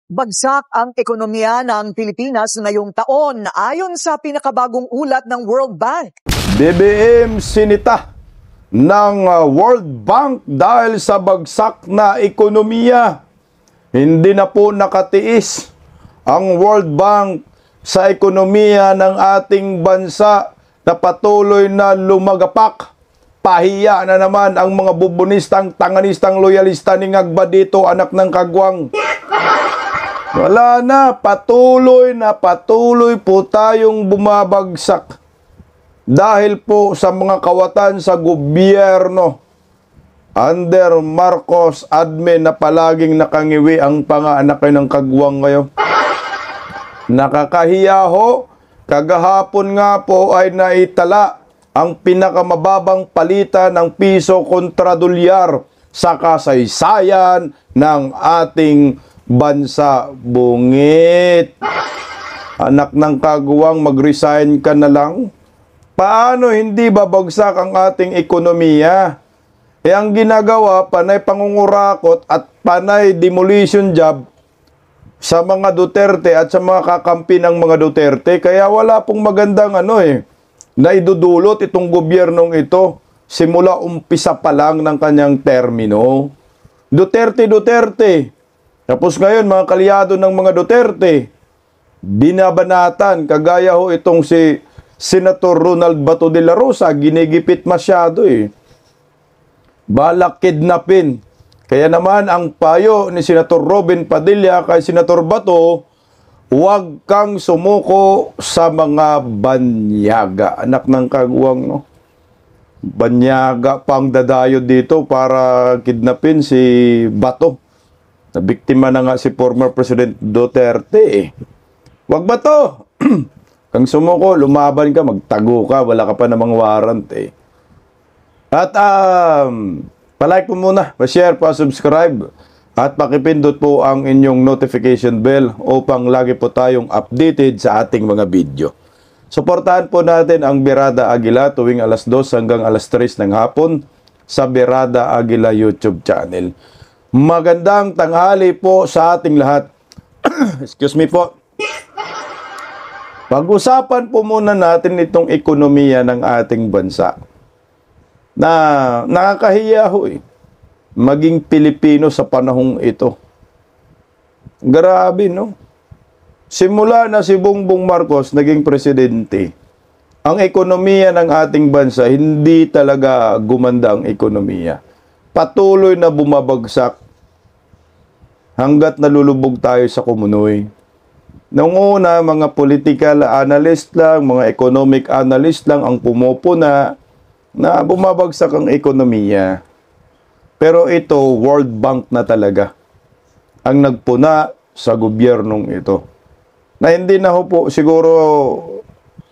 Bagsak ang ekonomiya ng Pilipinas ngayong taon ayon sa pinakabagong ulat ng World Bank. BBM sinita ng World Bank dahil sa bagsak na ekonomiya. Hindi na po nakatiis ang World Bank sa ekonomiya ng ating bansa na patuloy na lumagapak. Pahiya na naman ang mga bubunistang, tanganistang loyalista ni Ngagba dito, anak ng kagwang. Wala na, patuloy po tayong bumabagsak dahil po sa mga kawatan sa gobyerno under Marcos admin na palaging nakangiwi ang panganak ng kagwang ngayon. Nakakahiya ho, kagahapon nga po ay naitala ang pinakamababang palitan ng piso kontra dolyar sa kasaysayan ng ating bansa. Bungit. Anak ng kagawang, mag-resign ka na lang. Paano hindi babagsak ang ating ekonomiya? Ang ginagawa, panay pangungurakot at panay demolition job sa mga Duterte at sa mga kakampi ng mga Duterte. Kaya wala pong magandang na idudulot itong gobyernong ito simula umpisa pa lang ng kanyang termino. Duterte. Tapos ngayon, mga kalyado ng mga Duterte, binabanatan, kagaya ho itong si Senator Ronald Bato de la Rosa, ginigipit masyado balak kidnapin. Kaya naman, ang payo ni Senator Robin Padilla kay Senator Bato, huwag kang sumuko sa mga banyaga. Anak ng kagwang, no? Banyaga pang dadayo dito para kidnapin si Bato. Nabiktima na nga si former President Duterte Wag ba to? Kang sumuko, lumaban ka, magtago ka, wala ka pa namang warrant At palike po muna, pa-share, pa-subscribe at pakipindot po ang inyong notification bell upang lagi po tayong updated sa ating mga video. Suportahan po natin ang Birada Aguila tuwing alas 2 hanggang alas 3 ng hapon sa Birada Aguila YouTube channel. Magandang tanghali po sa ating lahat. Excuse me po. Pag-usapan po muna natin itong ekonomiya ng ating bansa. Na nakakahiya ho maging Pilipino sa panahong ito. Grabe, no? Simula na si Bongbong Marcos naging presidente, ang ekonomiya ng ating bansa, hindi talaga gumanda ang ekonomiya. Patuloy na bumabagsak hanggat nalulubog tayo sa kumunoy. Noong una, mga political analyst lang, mga economic analyst lang ang pumupuna na bumabagsak ang ekonomiya. Pero ito, World Bank na talaga ang nagpuna sa gobyernong ito. Na hindi na ho po siguro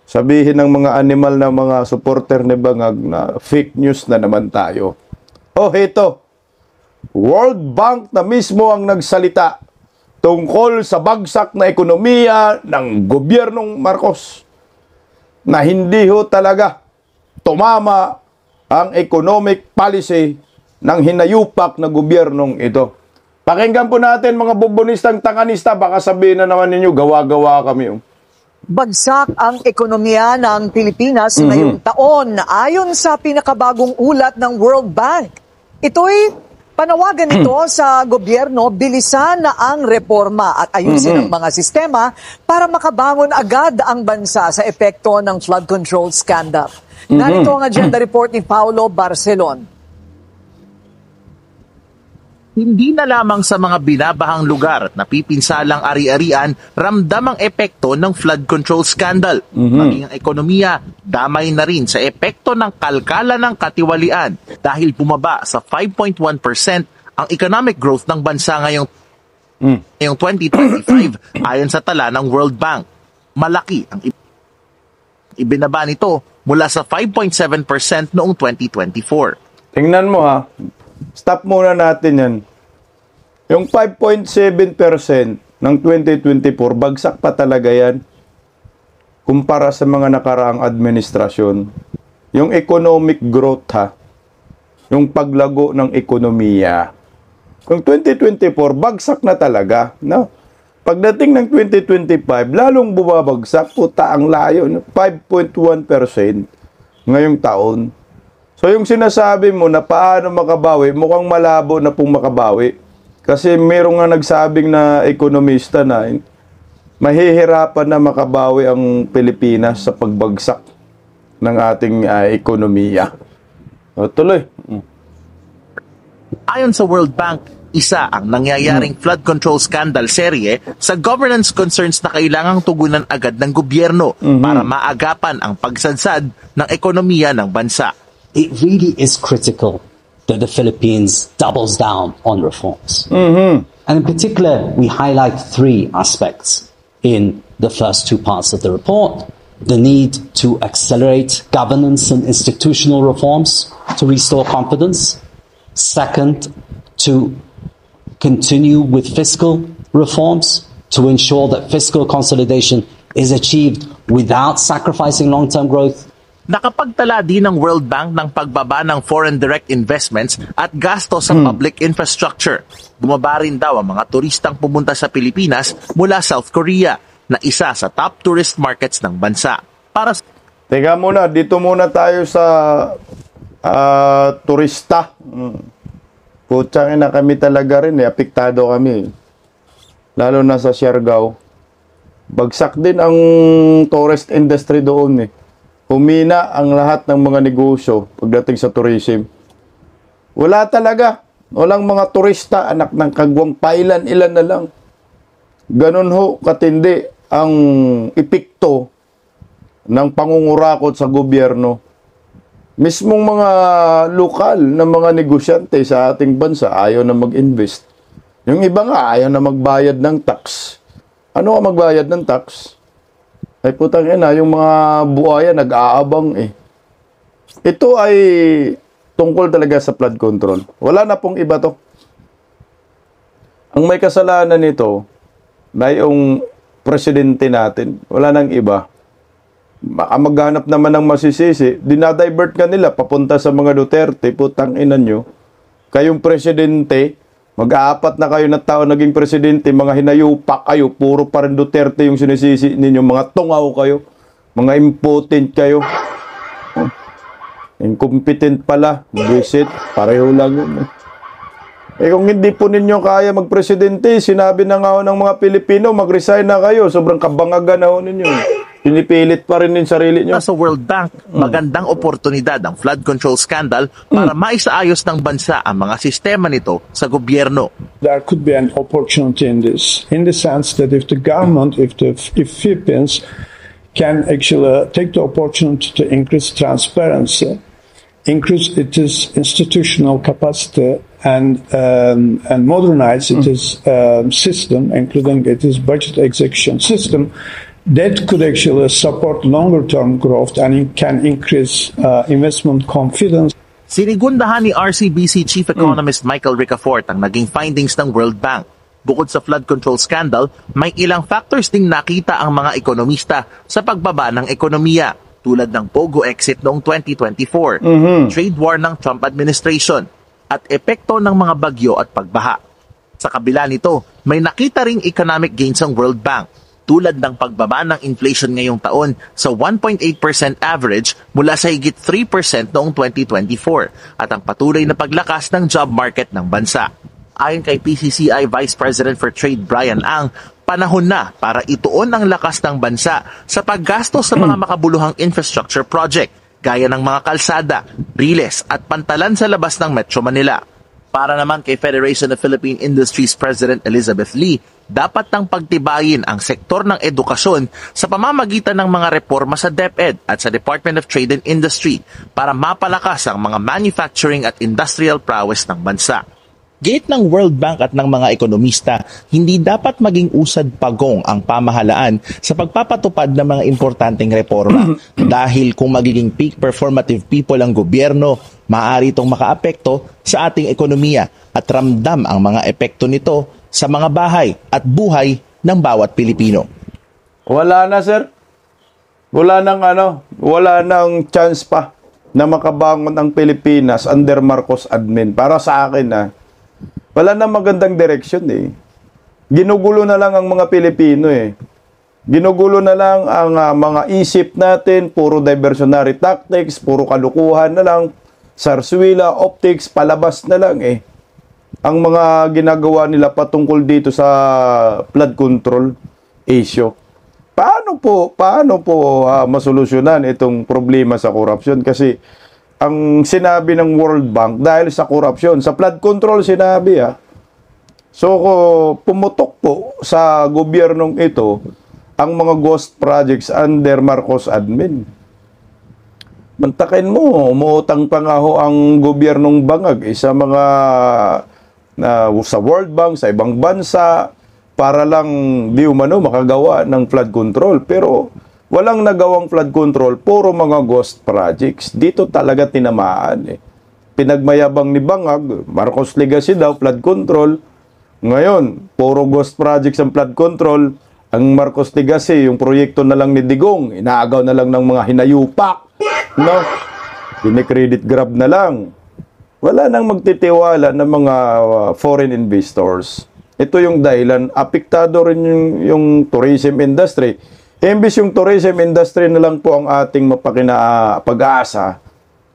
sabihin ng mga animal na mga supporter ni Bangag na fake news na naman tayo. Ito, World Bank na mismo ang nagsalita tungkol sa bagsak na ekonomiya ng gobyernong Marcos na hindi ho talaga tumama ang economic policy ng hinayupak na gobyernong ito. Pakinggan po natin mga bubunistang tanganista, baka sabihin na naman ninyo, gawa-gawa kami. Bagsak ang ekonomiya ng Pilipinas ngayong taon ayon sa pinakabagong ulat ng World Bank. Ito'y panawagan nito sa gobyerno, bilisan na ang reforma at ayusin ang mga sistema para makabangon agad ang bansa sa epekto ng flood control scandal. Narito ang agenda report ni Paulo Barcelon. Hindi na lamang sa mga binabahang lugar at napipinsalang ari-arian ramdam ang epekto ng flood control scandal. Maging ang ekonomiya, damay na rin sa epekto ng kalkala ng katiwalian dahil bumaba sa 5.1% ang economic growth ng bansa ngayong 2025 ayon sa tala ng World Bank. Malaki ang ibinaba nito mula sa 5.7% noong 2024. Tingnan mo stop muna natin yan. Yung 5.7% ng 2024, bagsak pa talaga yan kumpara sa mga nakaraang administrasyon. Yung economic growth yung paglago ng ekonomiya. Yung 2024, bagsak na talaga. No? Pagdating ng 2025, lalong bumabagsak. Puta, ang layo. 5.1% ngayong taon. So yung sinasabi mo na paano makabawi, mukhang malabo na pong makabawi. Kasi mayroong nga nagsabing na ekonomista na mahihirapan na makabawi ang Pilipinas sa pagbagsak ng ating ekonomiya. O, tuloy. Ayon sa World Bank, isa ang nangyayaring flood control scandal serye sa governance concerns na kailangang tugunan agad ng gobyerno para maagapan ang pagsadsad ng ekonomiya ng bansa. It really is critical that the Philippines doubles down on reforms. And in particular, we highlight three aspects in the first two parts of the report. The need to accelerate governance and institutional reforms to restore confidence. Second, to continue with fiscal reforms to ensure that fiscal consolidation is achieved without sacrificing long-term growth. Nakapagtala din ng World Bank ng pagbaba ng foreign direct investments at gasto sa public infrastructure. Bumaba rin daw ang mga turistang pumunta sa Pilipinas mula South Korea na isa sa top tourist markets ng bansa. Teka muna, dito muna tayo sa turista. Putsang ina, kami talaga rin apektado kami. Lalo na sa Siargao. Bagsak din ang tourist industry doon Humina ang lahat ng mga negosyo pagdating sa tourism. Wala talaga. Walang mga turista, anak ng kagwang pailan-ilan na lang. Ganun ho katindi ang epekto ng pangungurakot sa gobyerno. Mismong mga lokal na mga negosyante sa ating bansa ayaw na mag-invest. Yung iba nga ayaw na magbayad ng tax. Ano ang magbayad ng tax? Ay putang ina, yung mga buhaya nag-aabang Ito ay tungkol talaga sa flood control. Wala na pong iba to. Ang may kasalanan nito na yung presidente natin. Wala nang iba. Baka maghanap naman ng masisisi, dinadivert ka nila papunta sa mga Duterte. Putang ina nyo, kayong presidente, mag-aapat na kayo na tao naging presidente, mga hinayupak kayo, puro pa rin Duterte yung sinisisi ninyo, mga tungaw kayo, mga impotent kayo, incompetent pala, visit, pareho lang yun. Kung hindi po ninyo kaya magpresidente, sinabi na nga ng mga Pilipino, mag-resign na kayo, sobrang kabangagan na ho ninyo. Pinipilit pa rin yung sarili nyo. Sa World Bank, magandang oportunidad ang flood control scandal para maisaayos ng bansa ang mga sistema nito sa gobyerno. There could be an opportunity in this, in the sense that if the government, if Philippines can actually take the opportunity to increase transparency, increase its institutional capacity, and modernize its system, including its budget execution system, that could actually support longer-term growth and can increase investment confidence. Sinigundahan ni RCBC Chief Economist Michael Ricafort ang naging findings ng World Bank. Bukod sa flood control scandal, may ilang factors ding nakita ang mga ekonomista sa pagbaba ng ekonomiya, tulad ng POGO exit noong 2024, trade war ng Trump administration, at epekto ng mga bagyo at pagbaha. Sa kabila nito, may nakita ring economic gains ang World Bank, tulad ng pagbaba ng inflation ngayong taon sa 1.8% average mula sa higit 3% noong 2024 at ang patuloy na paglakas ng job market ng bansa. Ayon kay PCCI Vice President for Trade Brian Ang, panahon na para ituon ang lakas ng bansa sa paggastos sa mga makabuluhang infrastructure project gaya ng mga kalsada, riles at pantalan sa labas ng Metro Manila. Para naman kay Federation of Philippine Industries President Elizabeth Lee, dapat nang pagtibayin ang sektor ng edukasyon sa pamamagitan ng mga reforma sa DepEd at sa Department of Trade and Industry para mapalakas ang mga manufacturing at industrial prowess ng bansa. Gate ng World Bank at ng mga ekonomista, hindi dapat maging usad pagong ang pamahalaan sa pagpapatupad ng mga importanteng reforma. Dahil kung magiging peak performative people ang gobyerno, maaari itong makaapekto sa ating ekonomiya at ramdam ang mga epekto nito sa mga bahay at buhay ng bawat Pilipino. Wala na, sir. Wala nang chance pa na makabangon ang Pilipinas under Marcos admin. Para sa akin, wala na magandang direksyon Ginugulo na lang ang mga Pilipino eh. Ginugulo na lang ang mga isip natin, puro diversionary tactics, puro kalukuhan na lang, sarswila, optics, palabas na lang eh. Ang mga ginagawa nila patungkol dito sa flood control issue. Paano po masolusyonan itong problema sa korupsyon? Kasi ang sinabi ng World Bank dahil sa korupsyon, sa flood control sinabi So pumutok po sa gobyernong ito ang mga ghost projects under Marcos admin. Mantakin mo, umuutang pa nga ho ang gobyernong bangag sa mga sa World Bank, sa ibang bansa, para lang di umano makagawa ng flood control. Pero walang nagawang flood control, puro mga ghost projects. Dito talaga tinamaan eh. Pinagmayabang ni Bangag, Marcos Legacy daw, flood control. Ngayon, puro ghost projects ang flood control. Ang Marcos Legacy, yung proyekto na lang ni Digong, inaagaw na lang ng mga hinayupak. No? Pinikredit grab na lang. Wala nang magtitiwala ng mga foreign investors. Ito yung dahilan. Apektado rin yung tourism industry. Imbis yung tourism industry na lang po ang ating pag-aasa,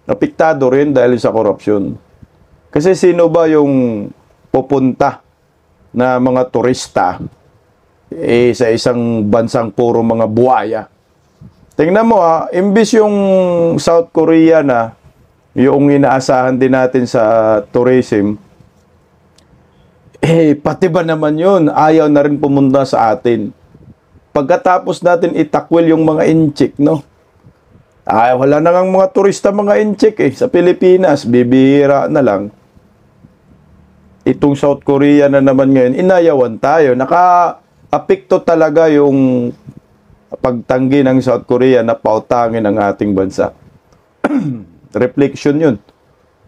apektado rin dahil sa korupsyon. Kasi sino ba yung pupunta na mga turista sa isang bansang puro mga buhaya? Tingnan mo imbis yung South Korea na yung inaasahan din natin sa tourism, pati ba naman yun, ayaw na rin pumunta sa atin. Pagkatapos natin itakwil yung mga inchik, no? Wala na ngang mga turista mga inchik sa Pilipinas, bibihira na lang. Itong South Korea na naman ngayon, inayawan tayo. Apekto talaga yung pagtanggi ng South Korea na pautangin ang ating bansa. Reflection yun.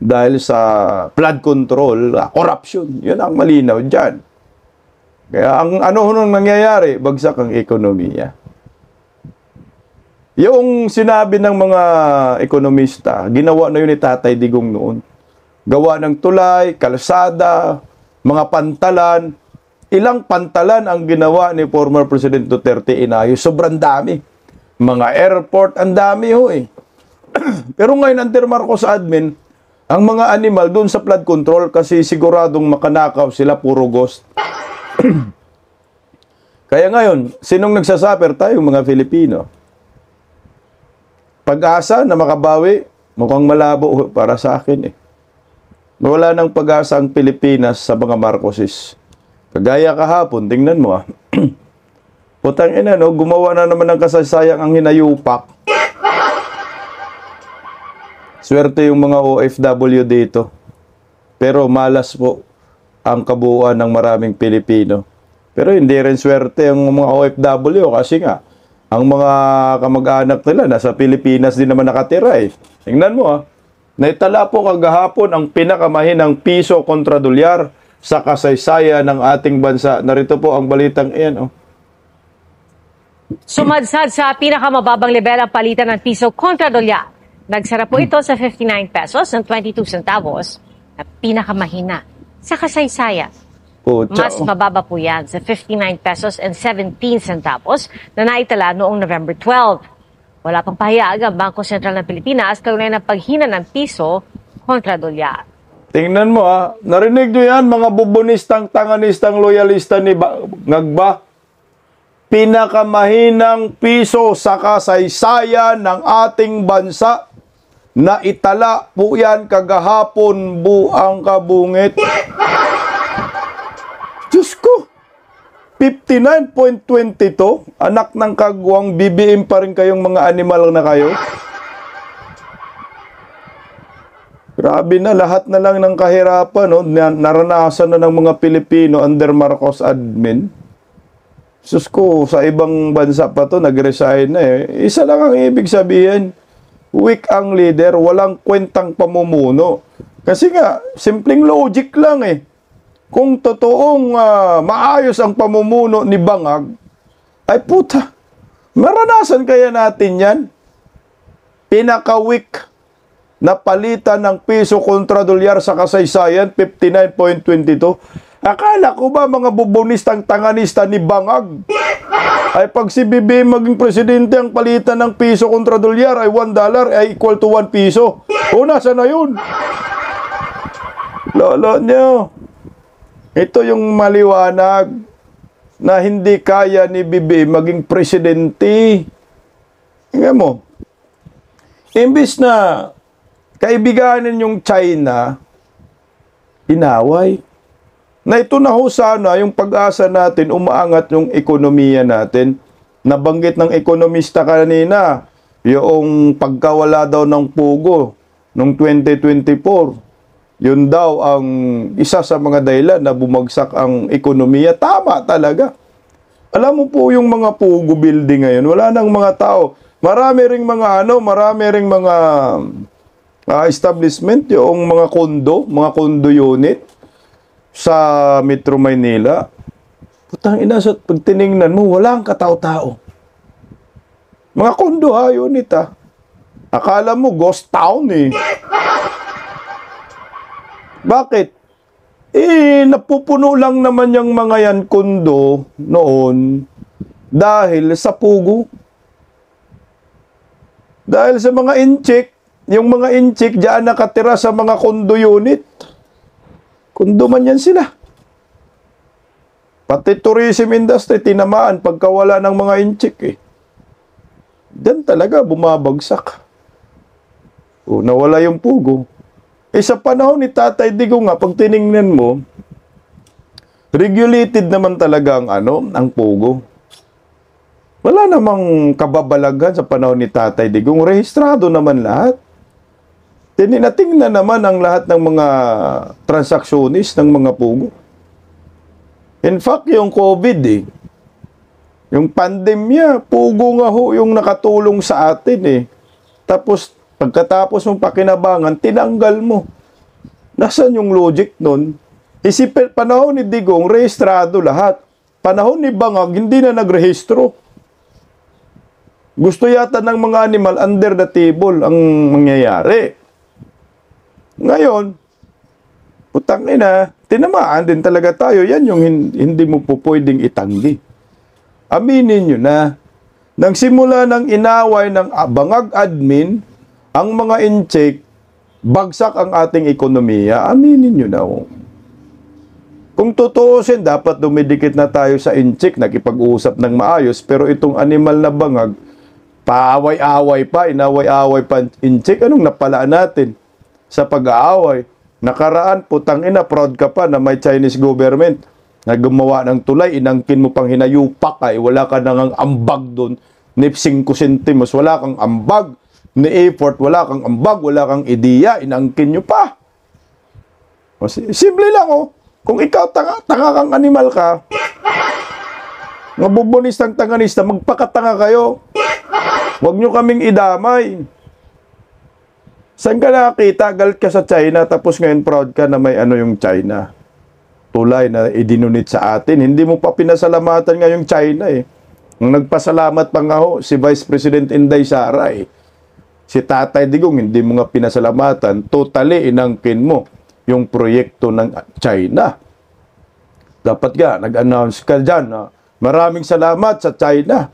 Dahil sa flood control, corruption. Yun ang malinaw dyan. Kaya ang nung nangyayari, bagsak ang ekonomiya. Yung sinabi ng mga ekonomista, ginawa na yun ni Tatay Digong noon. Gawa ng tulay, kalsada, mga pantalan. Ilang pantalan ang ginawa ni former President Duterte inayos. Sobrang dami. Mga airport, ang dami ho eh. Pero ngayon, under Marcos admin, ang mga animal doon sa flood control kasi siguradong makanakaw sila, puro ghost. Kaya ngayon, sinong nagsasuffer tayo, mga Filipino? Pag-asa na makabawi, mukhang malabo para sa akin eh. Wala nang pag-asa ang Pilipinas sa mga Marcoses. Kagaya kahapon, tingnan mo Putang ina, no? Gumawa na naman ng kasaysayang ang hinayupak. Swerte yung mga OFW dito. Pero malas po ang kabuuan ng maraming Pilipino. Pero hindi rin swerte ang mga OFW kasi nga, ang mga kamag-anak nila nasa Pilipinas din naman nakatira eh. Tingnan mo naitala po kagahapon ang pinakamahinang piso kontra dolyar sa kasaysayan ng ating bansa. Narito po ang balitang iyan. Sumadsad sa pinakamababang level ang palitan ng piso kontra dolyar. Nagsara po ito sa 59 pesos and 22 centavos na pinakamahina sa kasaysayan. Mas mababa po yan sa 59 pesos and 17 centavos na naitala noong November 12. Wala pang pahayag ang Bangko Sentral ng Pilipinas kaugnay ng paghina ng piso kontra dolyar. Tingnan mo narinig nyo yan mga bubonistang, tanganistang, loyalista ni Ngagba? Pinakamahinang piso sa kasaysayan ng ating bansa na itala po yan kagahapon buang kabungit. Diyos ko, 59.22, anak ng kagwang, BBM pa rin kayong mga animal na kayo. Grabe na, lahat na lang ng kahirapan, naranasan na ng mga Pilipino under Marcos admin. Sus ko, sa ibang bansa pa to nag-resign na eh. Isa lang ang ibig sabihin, weak ang leader, walang kwentang pamumuno. Kasi nga, simpleng logic lang eh. Kung totoong maayos ang pamumuno ni Bangag, ay puta, maranasan kaya natin yan? Pinaka-weak na palitan ng piso kontra dolyar sa kasaysayan, 59.22. Akala ko ba mga bubonistang tanganista ni Bangag ay pag si BBM maging presidente, ang palitan ng piso kontra dolyar ay $1 ay equal to 1 piso. O, nasa na yun? Lolo nyo, ito yung maliwanag na hindi kaya ni BBM maging presidente. Tingnan mo, imbis na kaibiganin yung China, inaway. Na ito na ho sana yung pag-asa natin, umaangat yung ekonomiya natin. Nabanggit ng ekonomista kanina, yung pagkawala daw ng pugo noong 2024. Yun daw ang isa sa mga dahilan na bumagsak ang ekonomiya. Tama talaga. Alam mo po yung mga pugo building ngayon, wala nang mga tao. Marami ring mga establishment, yung mga condo unit sa Metro Maynila. Putang ina, sa pag tiningnan mo, walang katao-tao. Mga condo unit Akala mo ghost town eh. Bakit? Napupuno lang naman yung mga yan kondo noon dahil sa pugo. Dahil sa mga inchik, yung mga inchik diyan nakatira sa mga kondo unit. Kondo man yan sila. Pati tourism industry, tinamaan pagkawala ng mga inchik eh. Diyan talaga bumabagsak. O, nawala yung pugo. Sa panahon ni Tatay Digong nga, pag tiningnan mo, regulated naman talaga ang pugo. Wala namang kababalaghan sa panahon ni Tatay Digong. Rehistrado naman lahat. Tinatingnan naman ang lahat ng mga transaksionis ng mga pugo. In fact, yung COVID yung pandemya, pugo nga ho yung nakatulong sa atin Tapos, pagkatapos mong pakinabangan, tinanggal mo. Nasaan yung logic nun? Isipin, panahon ni Digong, rehistrado lahat. Panahon ni Bangag, hindi na nagrehistro. Gusto yata ng mga animal under the table ang mangyayari. Ngayon, putang ina, tinamaan din talaga tayo. Yan yung hindi mo po pwedeng itanggi. Aminin nyo na, nang simula ng inaway ng Bangag admin, ang mga incheck, bagsak ang ating ekonomiya. Aminin nyo na. Kung tutuusin, dapat dumidikit na tayo sa incheck, nakipag-uusap ng maayos, pero itong animal na Bangag, paaway-away pa, inaway-away pa incheck, anong napalaan natin sa pag-aaway? Nakaraan, putang ina, proud ka pa na may Chinese government na gumawa ng tulay, inangkin mo pang hinayupak wala ka nang ambag doon, ni 5 sentimos, wala kang ambag, ni effort, wala kang ambag, wala kang ideya, inangkin nyo pa. Simple lang kung ikaw tanga kang animal ka, mga bubonistang tanganista, magpakatanga kayo. Huwag nyo kaming idamay. Saan ka nakakita? Galit ka sa China, tapos ngayon proud ka na may yung China. Tulay na idinunit sa atin. Hindi mo pa pinasalamatan nga yung China Ang nagpasalamat pa nga si Vice President Inday Sara Si Tatay Digong, hindi mo nga pinasalamatan. Totally inangkin mo yung proyekto ng China. Dapat ka, nag-announce ka dyan. Maraming salamat sa China.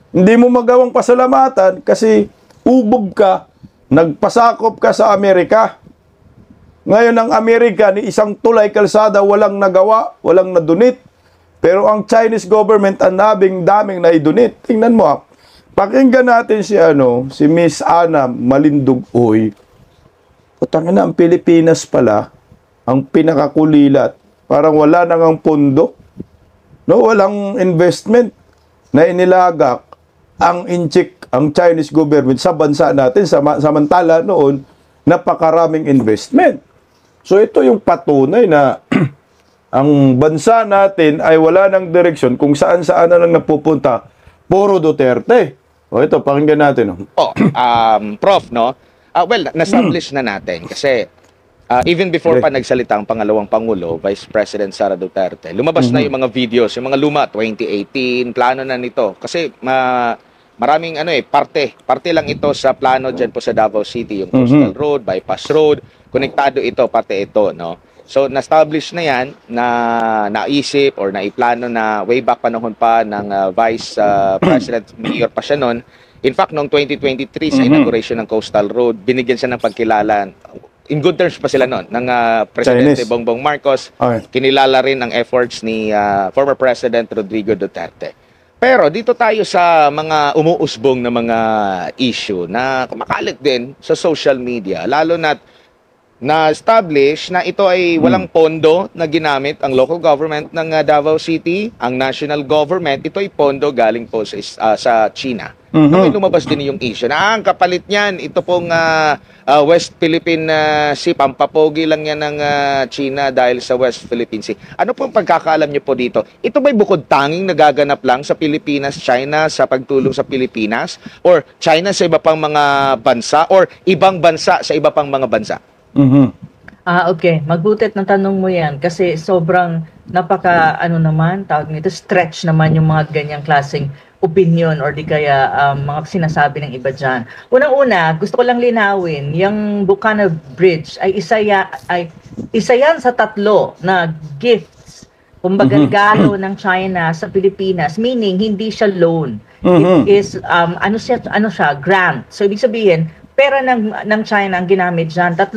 Hindi mo magawang pasalamatan kasi ubog ka. Nagpasakop ka sa Amerika. Ngayon ang Amerika, ni isang tulay kalsada, walang nagawa, walang nadunit. Pero ang Chinese government, ang daming naidunit. Tingnan mo pakinggan natin si Miss Ana Malindugoy. Putang ina, ang Pilipinas pala, ang pinakakulilat. Parang wala nang ang pondo. Walang investment na inilagak ang Chinese government sa bansa natin, samantala noon, napakaraming investment. So ito yung patunay na ang bansa natin ay wala ng direksyon kung saan-saan na lang napupunta. Puro Duterte. Ito, pakinggan natin. Prof, na-establish na natin kasi even before pa nagsalita ang pangalawang Pangulo, Vice President Sara Duterte, lumabas na yung mga videos, yung mga luma, 2018, plano na nito. Kasi maraming parte lang ito sa plano dyan po sa Davao City, yung Coastal Road, Bypass Road, konektado ito, parte ito, So, na-establish na yan, na naisip or naiplano na way back panahon pa ng Vice President, Mayor pa siya noon. In fact, noong 2023 sa inauguration ng Coastal Road, binigyan siya ng pagkilala. In good terms pa sila noon ng Presidente Chinese. Bongbong Marcos. Okay. Kinilala rin ang efforts ni former President Rodrigo Duterte. Pero dito tayo sa mga umuusbong na mga issue na kumakalat din sa social media, lalo na-establish na ito ay walang pondo na ginamit ang local government ng Davao City, ang national government, ito ay pondo galing po sa China. May lumabas din yung issue na ang kapalit niyan, ito pong West Philippine Sea, pampapogi lang yan ng China dahil sa West Philippine Sea. Ano pong pagkakaalam niyo po dito? Ito ba'y bukod tanging nagaganap lang sa Pilipinas, China sa pagtulong sa Pilipinas? Or China sa iba pang mga bansa? Or ibang bansa sa iba pang mga bansa? Okay. Magbutit ng tanong mo yan kasi sobrang tawag nito, stretch naman yung mga ganyang klaseng opinion or di kaya mga sinasabi ng iba dyan. Unang-una, gusto ko lang linawin, yung Bukana Bridge ay isa yan sa 3 na gifts, kumbaga regalo ng China sa Pilipinas, meaning hindi siya loan. It is, grant. So, ibig sabihin, pera ng China ang ginamit dyan. 3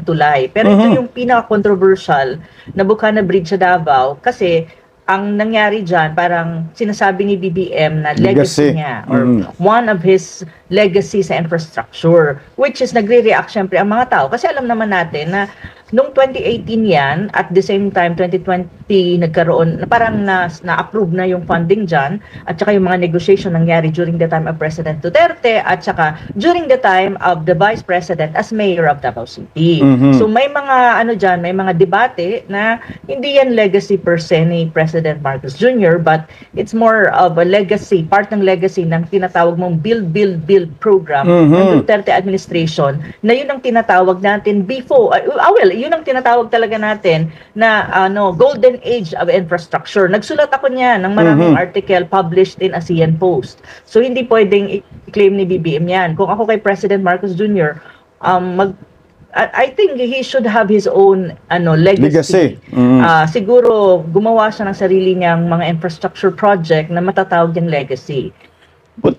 tulay. Pero ito yung pinaka-controversial na Bukana Bridge sa Davao kasi ang nangyari dyan, parang sinasabi ni BBM na legacy niya or one of his legacy sa infrastructure, which is nagre-react syempre ang mga tao. Kasi alam naman natin na noong 2018 yan, at the same time, 2020, nagkaroon, parang na-approve na yung funding dyan, at saka yung mga negotiation nangyari during the time of President Duterte, at saka during the time of the Vice President as Mayor of Davao City. So may mga, may mga debate na hindi yan legacy per se ni President Marcos Jr., but it's more of a legacy, part ng legacy ng tinatawag mong Build program ng Duterte administration, na yun ang tinatawag natin before, yun ang tinatawag talaga natin na golden age of infrastructure. Nagsulat ako niya ng maraming article published in ASEAN Post. So hindi pwedeng i-claim ni BBM yan. Kung ako kay President Marcos Jr., I think he should have his own legacy. Siguro gumawa siya ng sarili niyang mga infrastructure project na matatawag yung legacy. But,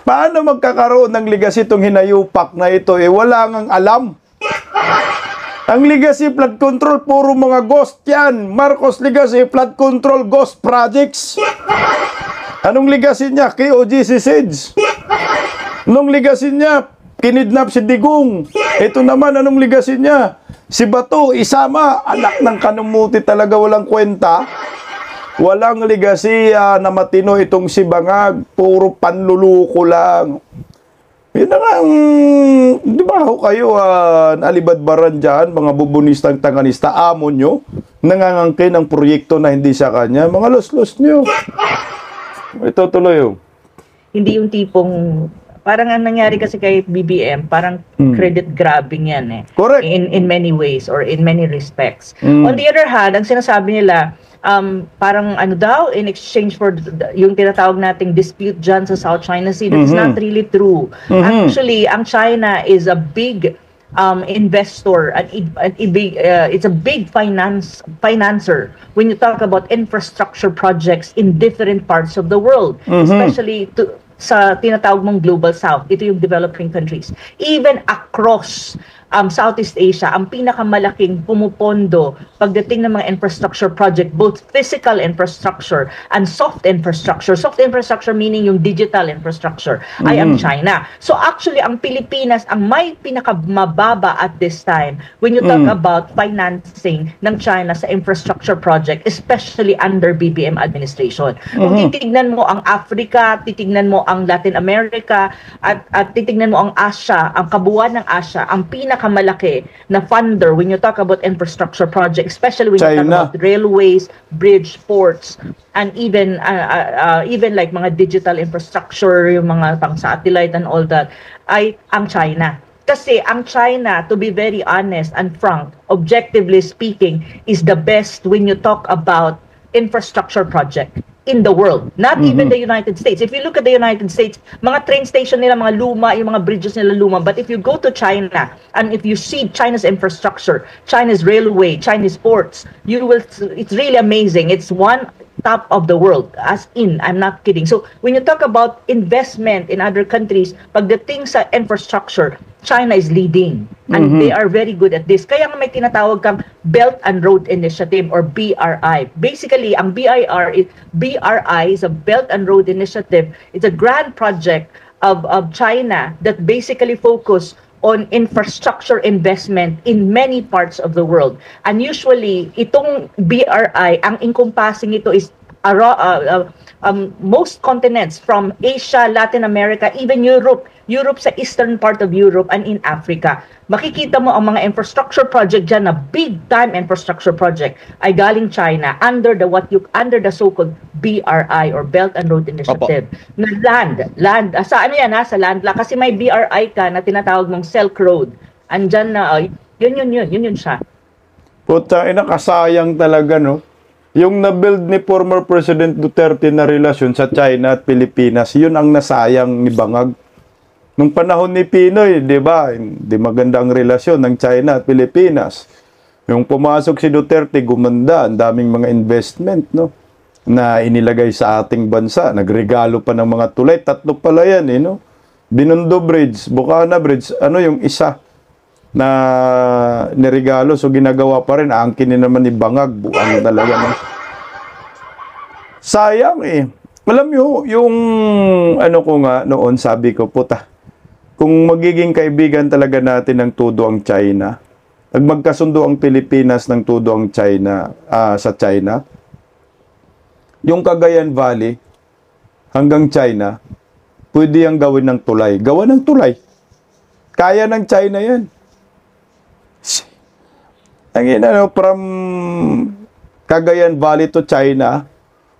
paano magkakaroon ng legacy itong hinayupak na ito? Wala ngang alam. Ang legacy flood control, puro mga ghost yan. Marcos legacy, flood control, ghost projects. Anong legacy niya? KOGC SEDS. Anong legacy niya? Kinidnap si Digong. Ito naman, anong legacy niya? Si Bato, isama. Anak ng kanumuti talaga, walang kwenta. Walang legacy na matino itong si Bangag. Puro panluluko lang. Yun na nga, di ba ho kayo alibadbaran dyan, mga bubunistang tanganista, amo nyo, nangangangkin ng proyekto na hindi sa kanya, mga los-los nyo. Ito tuloy. Hindi yung tipong, parang ang nangyari kasi kay BBM, parang credit grabbing yan eh. Correct. In many ways or in many respects. On the other hand, ang sinasabi nila, parang in exchange for yung tinatawag nating dispute dyan sa South China Sea, that's not really true. Actually, ang China is a big investor, it's a big financer when you talk about infrastructure projects in different parts of the world, especially sa tinatawag mong Global South. Ito yung developing countries. Even across Southeast Asia, ang pinakamalaking pumupondo pagdating ng mga infrastructure project, both physical infrastructure and soft infrastructure. Soft infrastructure meaning yung digital infrastructure ay ang China. So actually, ang Pilipinas ang may pinakamababa at this time when you talk about financing ng China sa infrastructure project, especially under BBM administration. Kung titignan mo ang Africa, titignan mo ang Latin America, at titignan mo ang Asia, ang kabuuan ng Asia, ang pinakamalaki na funder when you talk about infrastructure project, especially when you talk about railways, bridge, ports, and even like mga digital infrastructure, yung mga pang-satellite and all that, ay ang China. Kasi ang China, to be very honest and frank, objectively speaking, is the best when you talk about infrastructure project. in the world, not even the United States. If you look at the United States, mga train station nila, mga luma, yung mga bridges nila luma. But if you go to China, and if you see China's infrastructure, China's railway, Chinese ports, you will, it's really amazing. It's one top of the world, as in, I'm not kidding. So when you talk about investment in other countries, pagdating sa infrastructure, China is leading. And they are very good at this. Kaya nga may tinatawag kang Belt and Road Initiative or BRI. Basically, ang BRI is a Belt and Road Initiative. It's a grand project of China that basically focus on infrastructure investment in many parts of the world. And usually, itong BRI, ang encompassing ito is most continents from Asia, Latin America, even Europe sa eastern part of Europe and in Africa. Makikita mo ang mga infrastructure project dyan na big time infrastructure project ay galing China under the so-called BRI or Belt and Road Initiative. Na land, sa ano yan sa land lang kasi may BRI ka na tinatawag mong Silk Road. Andyan na yun siya. Puta, kasayang talaga, no? Yung na-build ni former President Duterte na relasyon sa China at Pilipinas, yun ang nasayang ni Bangag. Nung panahon ni Pinoy, di ba, hindi maganda ang relasyon ng China at Pilipinas. Yung pumasok si Duterte, gumanda, ang daming mga investment, no, na inilagay sa ating bansa. Nagregalo pa ng mga tulay, 3 pala yan, no? Binondo Bridge, Bukana Bridge, yung isa na niregalo, so ginagawa pa rin, aangkinin naman ni Bangag, buang talaga, no? Sayang Alam nyo, yung ko nga noon, sabi ko, puta, kung magiging kaibigan talaga natin ng todo ang China, pag magkasundo ang Pilipinas ng todo ang China, sa China, yung Cagayan Valley hanggang China, pwede yung gawin ng tulay. Gawa ng tulay. Kaya ng China yan. From Cagayan Valley to China,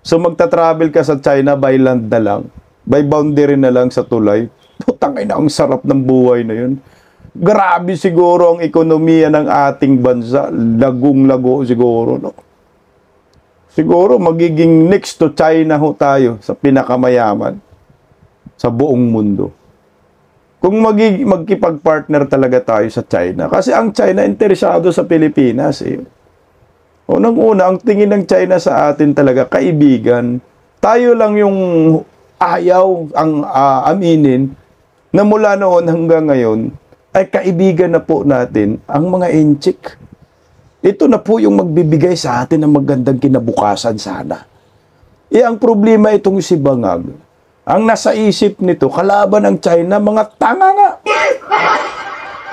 so magta-travel ka sa China by land na lang, by boundary na lang sa tulay. Putang ina, ang sarap ng buhay na yun. Grabe siguro ang ekonomiya ng ating bansa. Lagong-lago siguro, no? Siguro magiging next to China ho tayo sa pinakamayaman sa buong mundo. Kung magkipag-partner talaga tayo sa China. Kasi ang China interesado sa Pilipinas. Unang-una, ang tingin ng China sa atin talaga, kaibigan. Tayo lang yung ayaw ang aminin na mula noon hanggang ngayon ay kaibigan na po natin ang mga inchik. Ito na po yung magbibigay sa atin ng magandang kinabukasan sana. Ang problema itong si Bangag, ang nasa isip nito, kalaban ng China, mga tanga nga.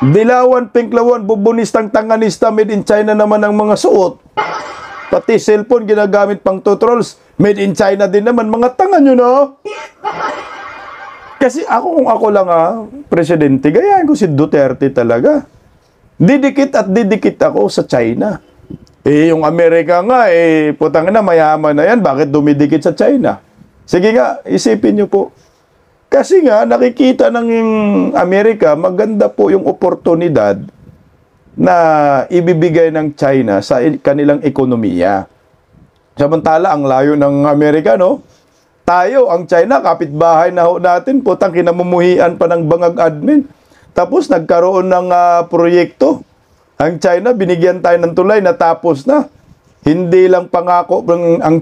Dilawan, pinklawan, bubunistang tanganista, made in China naman ang mga suot. Pati cellphone ginagamit pang tutrolls, made in China din naman, mga tanga nyo, no? Kasi kung ako lang presidente, gayahin ko si Duterte talaga. Didikit at didikit ako sa China. Yung Amerika nga, putang na, mayaman na yan. Bakit dumidikit sa China? Sige nga, isipin nyo po. Kasi nga, nakikita ng Amerika, maganda po yung oportunidad na ibibigay ng China sa kanilang ekonomiya. Samantala, ang layo ng Amerika, no? Tayo, ang China, kapitbahay na ho natin, putang kinamumuhian pa ng Bangag admin. Tapos nagkaroon ng proyekto. Ang China, binigyan tayo ng tulay, natapos na. Hindi lang pangako ng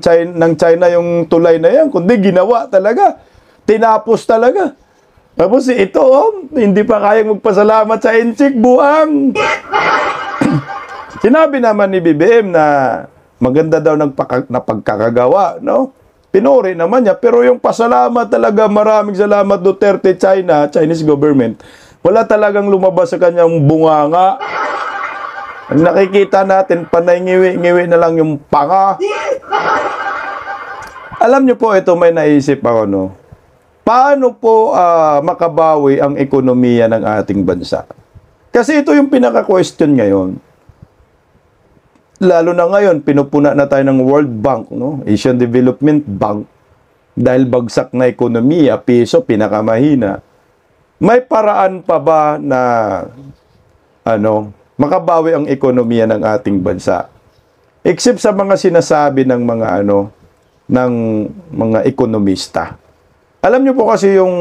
China yung tulay na yan, kundi ginawa talaga. Tinapos talaga. Tapos ito, hindi pa kayang magpasalamat sa inchik, buang. Sinabi naman ni BBM na maganda daw na pagkakagawa, no? Pinuri naman niya, pero yung pasalamat talaga, maraming salamat Duterte, Chinese government. Wala talagang lumabas sa kanyang bunganga. Ang nakikita natin, panay ngiwi-ngiwi na lang yung panga. Alam niyo po, ito may naisip ako, no? Paano po makabawi ang ekonomiya ng ating bansa? Kasi ito yung pinaka-question ngayon. Lalo na ngayon, pinupuna na tayo ng World Bank, no? Asian Development Bank. Dahil bagsak na ekonomiya, piso, pinakamahina. May paraan pa ba na makabawi ang ekonomiya ng ating bansa? Except sa mga sinasabi ng mga ng mga ekonomista. Alam niyo po kasi yung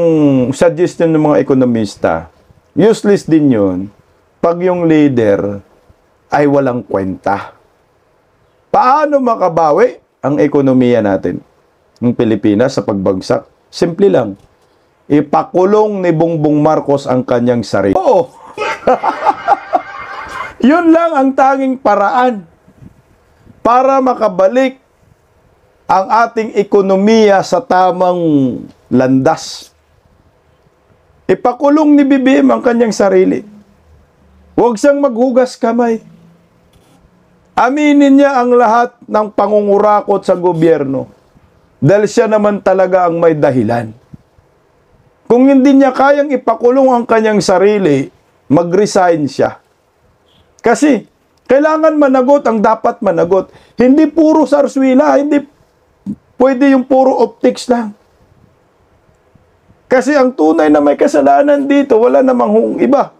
suggestion ng mga ekonomista, useless din yun pag yung leader ay walang kwenta. Paano makabawi ang ekonomiya natin ng Pilipinas sa pagbagsak? Simple lang. Ipakulong ni Bongbong Marcos ang kanyang sarili. Oo. Yun lang ang tanging paraan para makabalik ang ating ekonomiya sa tamang landas. Ipakulong ni BBM ang kanyang sarili. Huwag siyang maghugas kamay. Aminin niya ang lahat ng pangungurakot sa gobyerno dahil siya naman talaga ang may dahilan. Kung hindi niya kayang ipakulong ang kanyang sarili, mag-resign siya. Kasi kailangan managot ang dapat managot. Hindi puro sarswila, hindi pwede yung puro optics lang. Kasi ang tunay na may kasalanan dito, wala namang iba.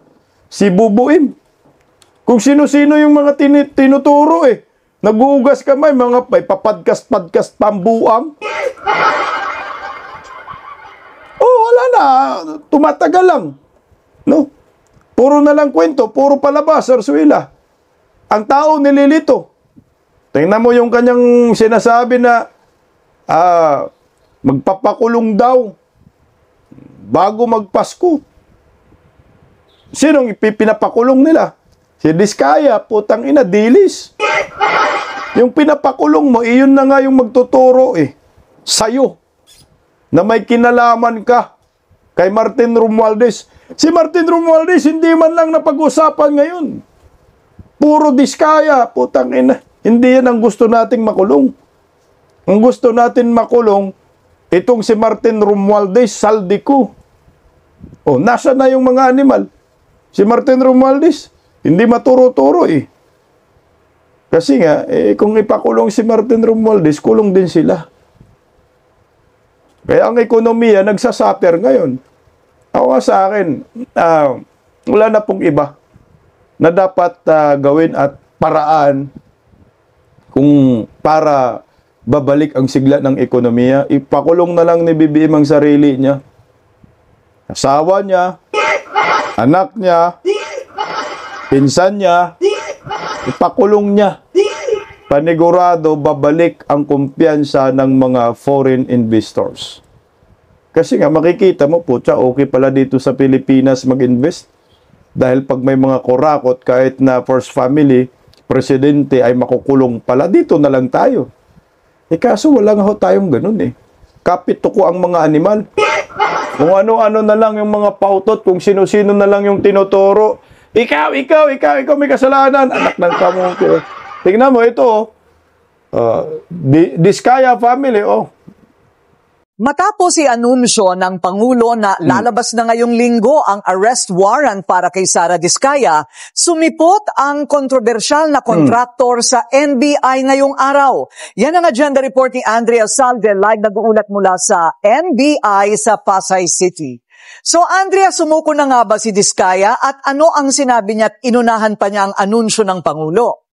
Si Bubuin. Kung sino-sino yung mga tinuturo Nag-uugas kamay, mga papadkast-padkast pambuang. Wala na. Tumatagal lang. No? Puro na lang kwento, puro palabas, sarswila. Ang tao nililito. Tingnan mo yung kanyang sinasabi na magpapakulong daw bago magpasko. Sinong pinapakulong nila? Si Diskaya, putang ina, dilis. Yung pinapakulong mo, iyon na nga yung magtuturo sa'yo. Na may kinalaman ka kay Martin Romualdez. Si Martin Romualdez, hindi man lang napag-usapan ngayon. Puro Diskaya, putang ina. Hindi yan ang gusto nating makulong. Ang gusto natin makulong, itong si Martin Romualdez, Saldico. Nasa na yung mga animal? Si Martin Romualdez, hindi maturo-turo Kasi nga, kung ipakulong si Martin Romualdez, kulong din sila. Kaya ang ekonomiya, nagsasaper ngayon. Ako nga sa akin, wala na pong iba na dapat gawin at paraan kung para babalik ang sigla ng ekonomiya. Ipakulong na lang ni BBM ang sarili niya. Asawa niya, anak niya, pinsan niya, ipakulong niya. Panigurado, babalik ang kumpiyansa ng mga foreign investors. Kasi nga, makikita mo po, okay pala dito sa Pilipinas mag-invest. Dahil pag may mga kurakot, kahit na first family, presidente ay makukulong pala, dito na lang tayo. Kaso wala nga tayong ganun Kapito ko ang mga animal. Kung ano-ano na lang yung mga pautot, kung sino-sino na lang yung tinuturo. Ikaw may kasalanan. Anak ng kamuti. Tingnan mo ito, Diskaya family, Matapos i-anunsyo ng Pangulo na lalabas na ngayong linggo ang arrest warrant para kay Sara Diskaya, sumipot ang kontrobersyal na kontraktor sa NBI ngayong araw. Yan ang agenda report ni Andrea Salde, live nag-uulat mula sa NBI sa Pasay City. So Andrea, sumuko na nga ba si Diskaya at ano ang sinabi niya at inunahan pa niya ang anunsyo ng Pangulo?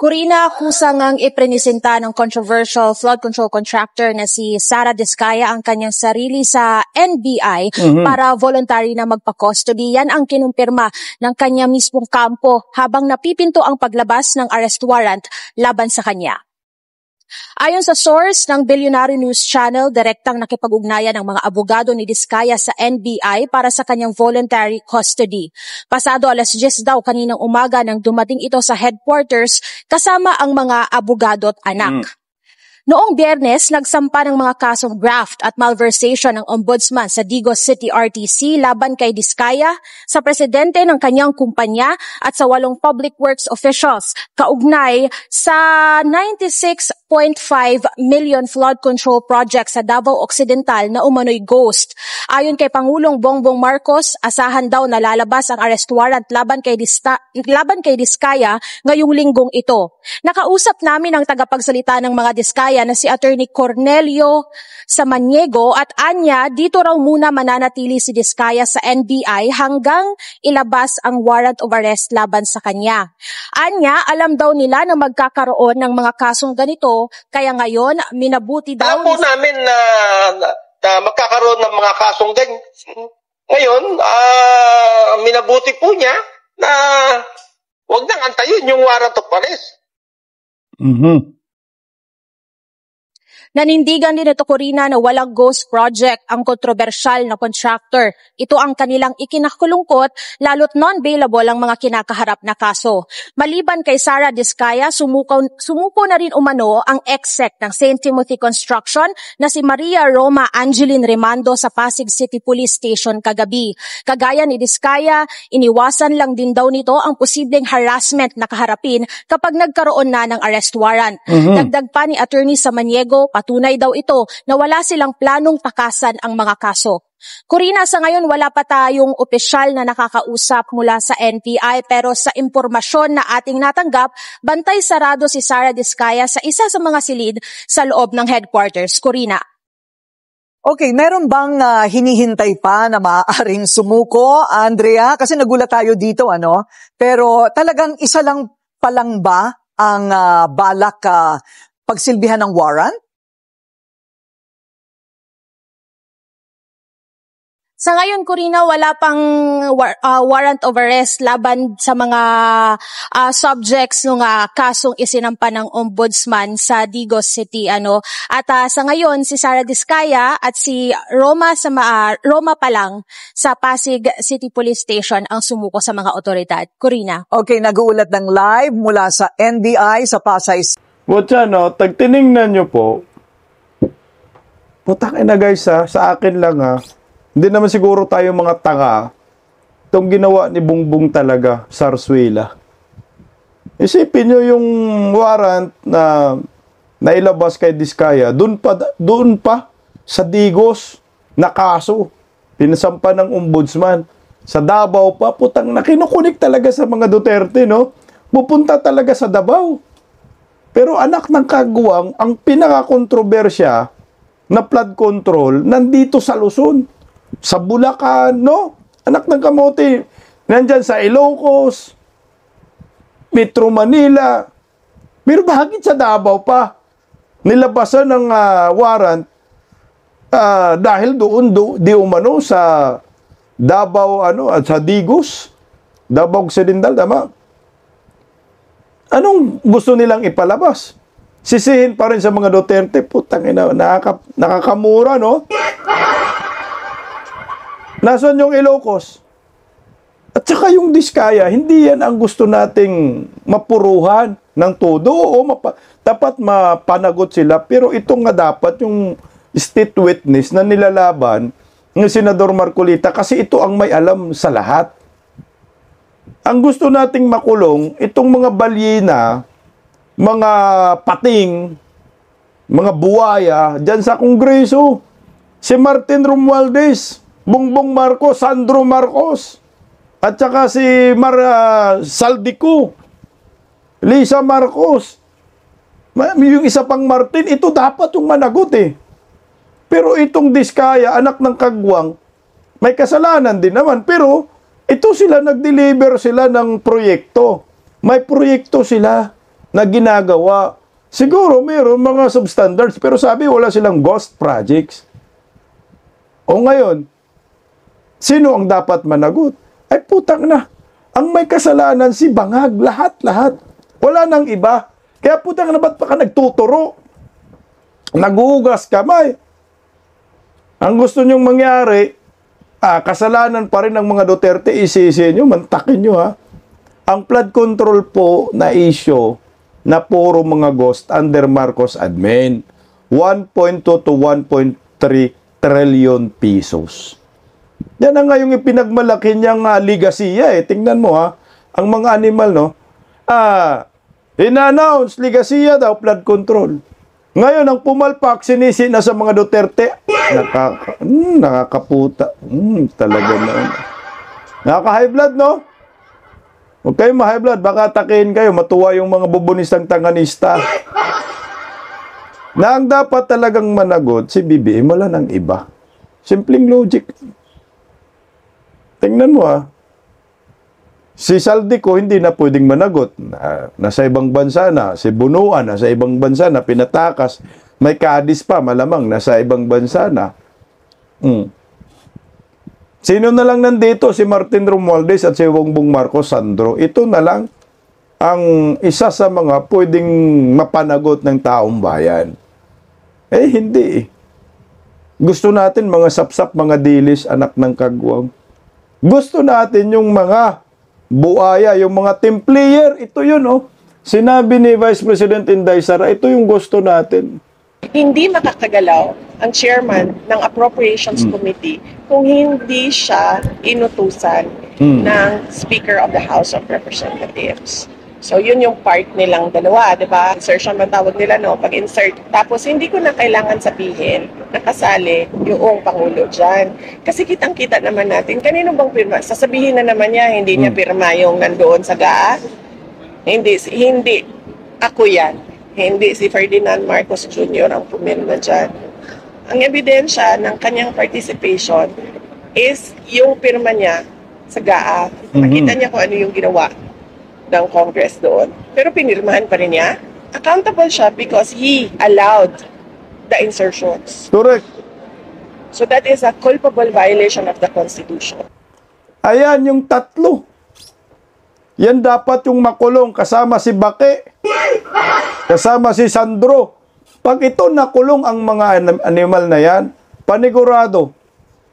Corina, kusang ang iprenisenta ng controversial flood control contractor na si Sara Diskaya ang kanyang sarili sa NBI para voluntary na magpa-custody. Yan ang kinumpirma ng kanya mismong kampo habang napipinto ang paglabas ng arrest warrant laban sa kanya. Ayon sa source ng Billionaire News Channel, direktang nakipag-ugnayan ng mga abogado ni Diskaya sa NBI para sa kanyang voluntary custody. Pasado 10:00 daw kaninang umaga nang dumating ito sa headquarters kasama ang mga abogado at anak. Noong Biyernes, nagsampa ng mga kasong graft at malversation ng ombudsman sa Digos City RTC laban kay Diskaya, sa presidente ng kanyang kumpanya at sa 8 public works officials kaugnay sa 96.5 million flood control project sa Davao Occidental na umano'y ghost. Ayon kay Pangulong Bongbong Marcos, asahan daw na lalabas ang arrest warrant laban kay Diskaya ngayong linggong ito. Nakausap namin ang tagapagsalita ng mga Diskaya Diskaya na si Attorney Cornelio Samaniego at anya dito raw muna mananatili si Diskaya sa NBI hanggang ilabas ang warrant of arrest laban sa kanya. Anya, alam daw nila na magkakaroon ng mga kasong ganito, kaya ngayon minabuti daw... Alam po namin na magkakaroon ng mga kasong ganyan. Ngayon, minabuti po niya na huwag nang antayin yung warrant of arrest. Nanindigan din ito, Corina, na walang ghost project ang kontrobersyal na contractor. Ito ang kanilang ikinakulungkot, lalo't non-bailable ang mga kinakaharap na kaso. Maliban kay Sara Diskaya, sumuko na rin umano ang exec ng St. Timothy Construction na si Maria Roma Angeline Remando sa Pasig City Police Station kagabi. Kagaya ni Diskaya, iniwasan lang din daw nito ang posibleng harassment na kaharapin kapag nagkaroon na ng arrest warrant. Dagdag pa ni Attorney Samaniego, patunay daw ito na wala silang planong takasan ang mga kaso. Corina, sa ngayon wala pa tayong opisyal na nakakausap mula sa NBI pero sa impormasyon na ating natanggap, bantay sarado si Sara Diskaya sa isa sa mga silid sa loob ng headquarters. Corina. Okay, meron bang hinihintay pa na maaaring sumuko, Andrea? Kasi nagulat tayo dito, ano? Pero talagang isa lang pa lang ba ang balak pagsilbihan ng warrant? Sa ngayon, Corina, wala pang warrant of arrest laban sa mga subjects ng kasong isinampa ng ombudsman sa Digos City. At sa ngayon, si Sara Diskaya at si Roma pa lang sa Pasig City Police Station ang sumuko sa mga otoridad. Corina. Okay, nag-uulat ng live mula sa NBI sa Pasay. Tagtiningnan nyo po. Putak ina guys sa akin lang Hindi naman siguro tayo mga tanga. Itong ginawa ni Bongbong talaga, Zarzuela. Isipin nyo yung warrant na nailabas kay Diskaya, doon pa sa Digos na kaso, pinasampa ng ombudsman. Sa Davao pa, putang na kinukunik talaga sa mga Duterte, no? Pupunta talaga sa Davao. Pero anak ng kagwang, ang pinaka-kontrobersya na flood control, nandito sa Luzon. Sa Bulacan, no? Anak ng kamote. Nandyan sa Ilocos, Metro Manila. Pero bakit sa Davao pa? Nilabasan ng warrant dahil di umano sa Davao, at sa Digos. Davao Occidental, tama? Anong gusto nilang ipalabas? Sisihin pa rin sa mga Duterte. Putang ina, nakakamura, no? Nasaan yung Ilocos? At saka yung Diskaya, hindi yan ang gusto nating mapuruhan ng todo. Oo, dapat mapanagot sila. Pero ito nga dapat yung state witness na nilalaban ng Senador Marcolita kasi ito ang may alam sa lahat. Ang gusto nating makulong, itong mga balyena, mga pating, mga buwaya, dyan sa Kongreso. Si Martin Romualdez, Bongbong Marcos, Sandro Marcos, at saka si Saldico, Lisa Marcos. Yung isa pang Martin, ito dapat yung managot Pero itong Diskaya, anak ng kagwang, may kasalanan din naman. Pero ito sila, nag-deliver sila ng proyekto. May proyekto sila na ginagawa. Siguro mayroon mga substandards, pero sabi wala silang ghost projects. O ngayon, sino ang dapat managot? Ay putang na. Ang may kasalanan si Bangag. Lahat. Wala nang iba. Kaya putang na, ba't pa ka nagtuturo? Naghuhugas kamay. Ang gusto nyong mangyari, kasalanan pa rin ng mga Duterte, isisi nyo, mantakin nyo Ang flood control po na issue na puro mga ghost under Marcos admin. 1.2 to 1.3 trillion pesos. Yan ang nga yung ipinagmalaki niyang ligasiya Tingnan mo ang mga animal, no? Ina-announce ligasiya daw, flood control. Ngayon, ang pumalpak, sinisi na sa mga Duterte. Nakakaputa. Talaga na. Nakaka-high blood, no? Huwag kayo ma-high blood, baka atakin kayo, matuwa yung mga bubunistang tanganista. Na ang dapat talagang managot si BBM, wala ng iba. Simpleng logic. Tingnan mo si Saldico hindi na pwedeng managot. Nasa ibang bansa na. Si Bunuan, nasa ibang bansa na. Pinatakas. May Cadiz pa, malamang. Nasa ibang bansa na. Sino na lang nandito? Si Martin Romualdez at si Bongbong Marcos Sandro. Ito na lang ang isa sa mga pwedeng mapanagot ng taong bayan. Hindi. Gusto natin mga sapsap, mga dilis, anak ng kagwang. Gusto natin yung mga buaya, yung mga team player, ito yun, Sinabi ni Vice President Inday Sara, ito yung gusto natin. Hindi makakagalaw ang chairman ng Appropriations Committee kung hindi siya inutusan ng Speaker of the House of Representatives. So, yun yung part nilang dalawa, di ba? Insertion man tawag nila, pag-insert. Tapos, hindi ko na kailangan sabihin na kasali yung Pangulo dyan. Kasi kitang-kita naman natin, kanino bang pirma? Sasabihin na naman niya, hindi niya pirma yung nandoon sa GAA. Hindi. Ako yan. Hindi si Ferdinand Marcos Jr. ang pumirma dyan. Ang ebidensya ng kanyang participation is yung pirma niya sa GAA. Makita niya kung ano yung ginawa ng Congress doon. Pero pinirmahan pa rin niya. Accountable siya because he allowed the insertions. Correct. So that is a culpable violation of the Constitution. Ayan yung tatlo. Yan dapat yung makulong kasama si Bake, kasama si Sandro. Pag ito nakulong ang mga animal na yan, panigurado,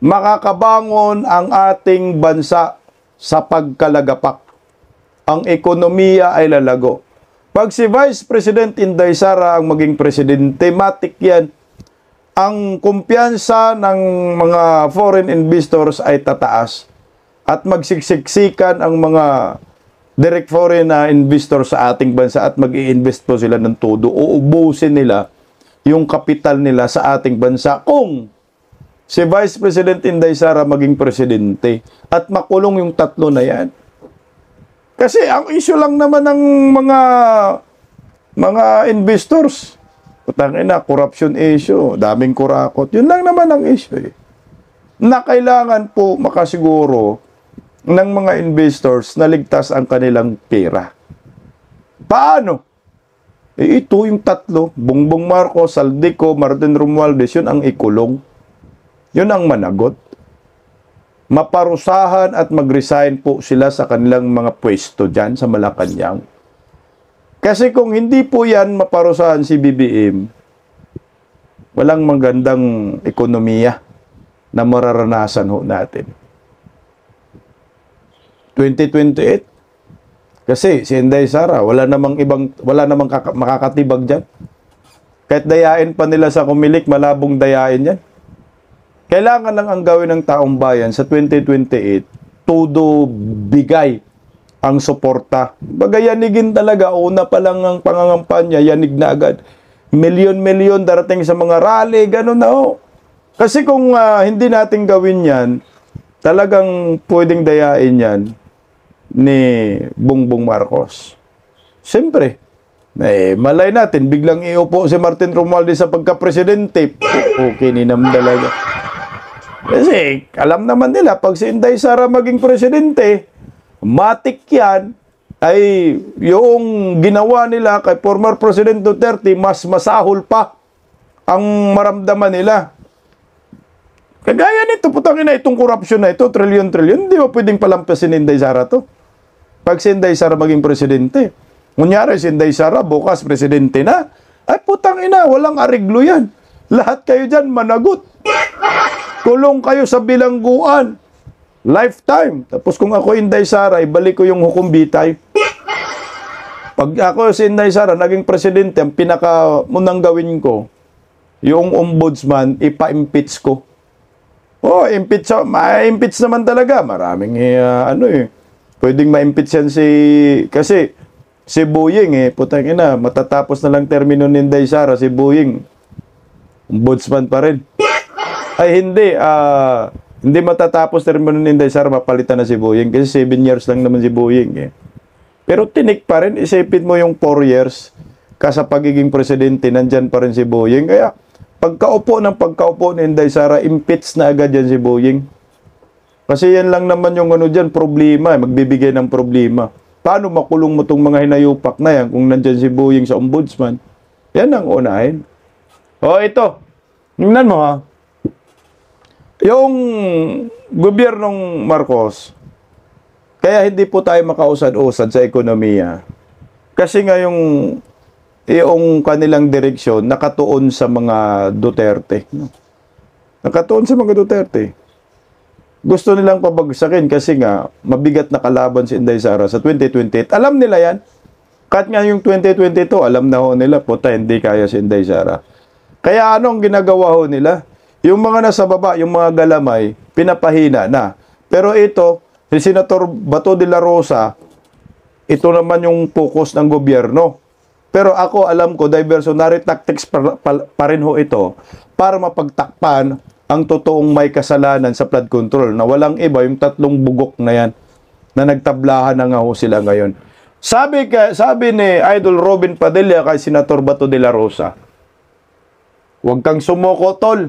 makakabangon ang ating bansa sa pagkalagapak. Ang ekonomiya ay lalago. Pag si Vice President Inday Sara ang maging presidente, matik yan. Ang kumpiyansa ng mga foreign investors ay tataas. At magsiksiksikan ang mga direct foreign investors sa ating bansa at mag-i-invest po sila ng todo. Uubusin nila yung kapital nila sa ating bansa kung si Vice President Inday Sara maging presidente at makulong yung tatlo na yan. Kasi ang issue lang naman ng mga investors, corruption issue, daming kurakot. Yun lang naman ang issue. Na kailangan po makasiguro ng mga investors na ligtas ang kanilang pera. Paano? Ito yung tatlo, Bongbong Marcos, Saldico, Martin Romualdez, yun ang ikulong. Yun ang managot. Maparusahan at mag-resign po sila sa kanilang mga pwesto dyan sa Malacanang. Kasi kung hindi po yan maparusahan si BBM, walang magandang ekonomiya na mararanasan ho natin. 2028. Kasi si Inday Sara, wala namang makakatibag dyan. Kahit dayain pa nila sa Kumilik, malabong dayain yan. Kailangan lang ang gawin ng taong bayan sa 2028, todo bigay ang suporta. Bagayanigin talaga, una pa lang ang pangangampanya, yanig na agad. Milyon-milyon darating sa mga rally, gano'n na ho. Kasi kung hindi natin gawin yan, talagang pwedeng dayain yan ni Bongbong Marcos. Siyempre, malay natin, biglang iupo si Martin Romualdez sa pagka-presidente. Okay, ninam talaga. Kasi alam naman nila, pag si Inday Sara maging presidente, matik yan, ay yung ginawa nila kay former President Duterte, mas masahol pa ang maramdaman nila. Kagaya nito, putangin na itong corruption na ito, trillion-trillion, hindi ba pwedeng palampasin ni Inday Sara to? Pag si Inday Sara maging presidente, kunyari si Inday Sara, bukas presidente na, ay putangin na, walang ariglo yan. Lahat kayo dyan managot. Kulong kayo sa bilangguan. Lifetime. Tapos kung ako Inday Sara, ibalik ko yung hukom bitay. Pag ako si Inday Sara, naging presidente, ang pinakamunang gawin ko, yung ombudsman, ipa-impeach ko. Impeach naman talaga. Maraming pwedeng ma-impeach yan kasi si Boying putangin na, matatapos na lang termino ni Inday Sara, si Boying, ombudsman pa rin. Ay hindi matatapos termino ni Inday Sara, mapalitan na si Boying kasi 7 years lang naman si Boying. Pero tinik pa rin, isipin mo yung 4 years. sa pagiging presidente, nandyan pa rin si Boying. Kaya, pagkaupo ni Inday Sara, impeach na agad yan si Boying. Kasi yan lang naman yung dyan, problema, magbibigay ng problema. Paano makulong mo itong mga hinayupak na yan kung nandyan si Boying sa ombudsman? Yan ang unahin. Ito. Tingnan mo ha. Yung gobyernong Marcos, kaya hindi po tayo makausad-usad sa ekonomiya. Kasi nga yung kanilang direksyon nakatuon sa mga Duterte. Nakatuon sa mga Duterte. Gusto nilang pabagsakin kasi nga mabigat na kalaban si Inday Sara sa 2028. Alam nila yan. Kahit nga yung 2022, alam na ho nila, puta, hindi kaya si Inday Sara. Kaya anong ginagawa ho nila? Yung mga nasa baba, yung mga galamay, pinapahina na. Pero ito, si Senator Bato de la Rosa, ito naman yung focus ng gobyerno. Pero ako, alam ko, diversionary tactics pa rin ho ito para mapagtakpan ang totoong may kasalanan sa flood control na walang iba, yung tatlong bugok na yan na nagtablahan na nga ho sila ngayon. Sabi ni Idol Robin Padilla kay Senator Bato de la Rosa, huwag kang sumuko, tol.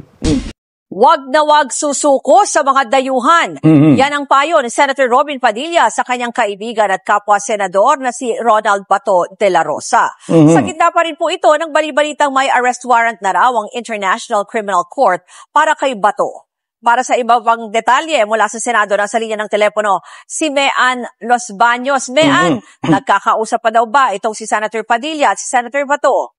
Wag na wag susuko sa mga dayuhan. Yan ang payo ni Senator Robin Padilla sa kanyang kaibigan at kapwa-senador na si Ronald Bato de la Rosa. Sa gitna pa rin po ito ng balibalitang may arrest warrant na raw ang International Criminal Court para kay Bato. Para sa iba pang detalye mula sa Senado, nasa linya ng telepono si Mean Los Baños. Mean, nagkakausap pa daw ba itong si Senator Padilla at si Senator Bato?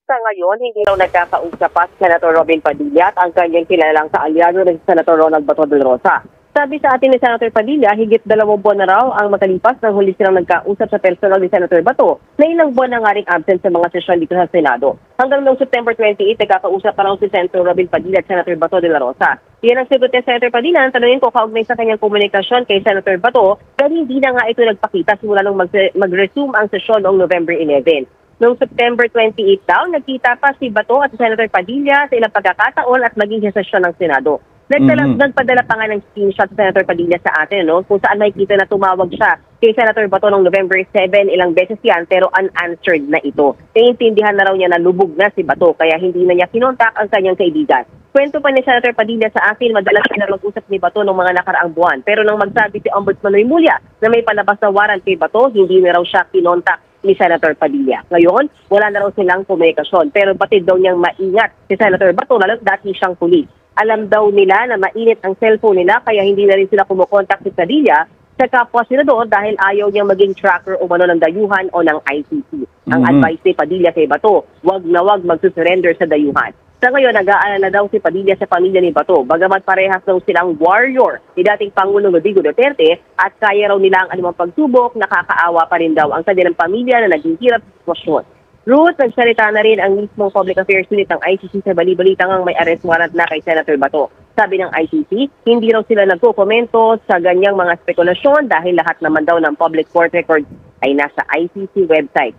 Sa ngayon, hindi daw nagkakausap pa si Senator Robin Padilla at ang kanyang kilalang kaalyado na si Senator Ronald Bato de la Rosa. Sabi sa atin ni Senator Padilla, higit 2 buwan na raw ang makalipas nang huli silang nagkausap sa personal ni Senator Bato na ilang buwan na nga rin absent sa mga sesyon dito sa Senado. Hanggang noong September 28, nagkakausap pa raw si Senator Robin Padilla at Senator Bato de la Rosa. Yan ang sagot ni Senator Padilla, tanungin ko kaugnay sa kanyang komunikasyon kay Senator Bato, pero hindi na nga ito nagpakita simula nung mag-resume ang sesyon noong November 11. Noong September 28 daw, nagkita pa si Bato at si Senator Padilla sa ilang pagkakataon at maging sa sesyon ng Senado. Nagpadala pa nga ng screenshot sa Senator Padilla sa atin, kung saan makikita na tumawag siya kay Senator Bato noong November 7, ilang beses yan, pero unanswered na ito. Naiintindihan na raw niya na lubog na si Bato, kaya hindi na niya kinontak ang kanyang kaibigan. Kwento pa ni Senator Padilla sa akin, madalas na mag-usap ni Bato noong mga nakaraang buwan. Pero nang magsabi si Ombudsman Remulla na may palabas na warrant kay Bato, hindi na raw siya kinontak ni Senator Padilla. Ngayon, wala na raw silang komunikasyon. Pero batid daw niyang maingat si Senator Bato, lalo't dati siyang pulis. Alam daw nila na mainit ang cellphone nila, kaya hindi na rin sila kumukontak si Padilla sa kapwa senador dahil ayaw niyang maging tracker o ng dayuhan o ng ICC. Ang advice ni Padilla kay Bato, wag na wag magsusurrender sa dayuhan. Sa ngayon, nag-aalala daw si Padilla sa pamilya ni Bato, bagamat parehas daw silang warrior ni dating Pangulong Rodrigo Duterte at kaya raw nila ang anumang pagsubok, nakakaawa pa rin daw ang kanilang pamilya na naging hirap sa sitwasyon. Ruth, nagsalita na rin ang mismong Public Affairs Unit ng ICC sa bali-balitang may arrest warrant na kay Senator Bato. Sabi ng ICC, hindi raw sila nagko-komento sa ganyang mga spekulasyon dahil lahat naman daw ng public court records ay nasa ICC website.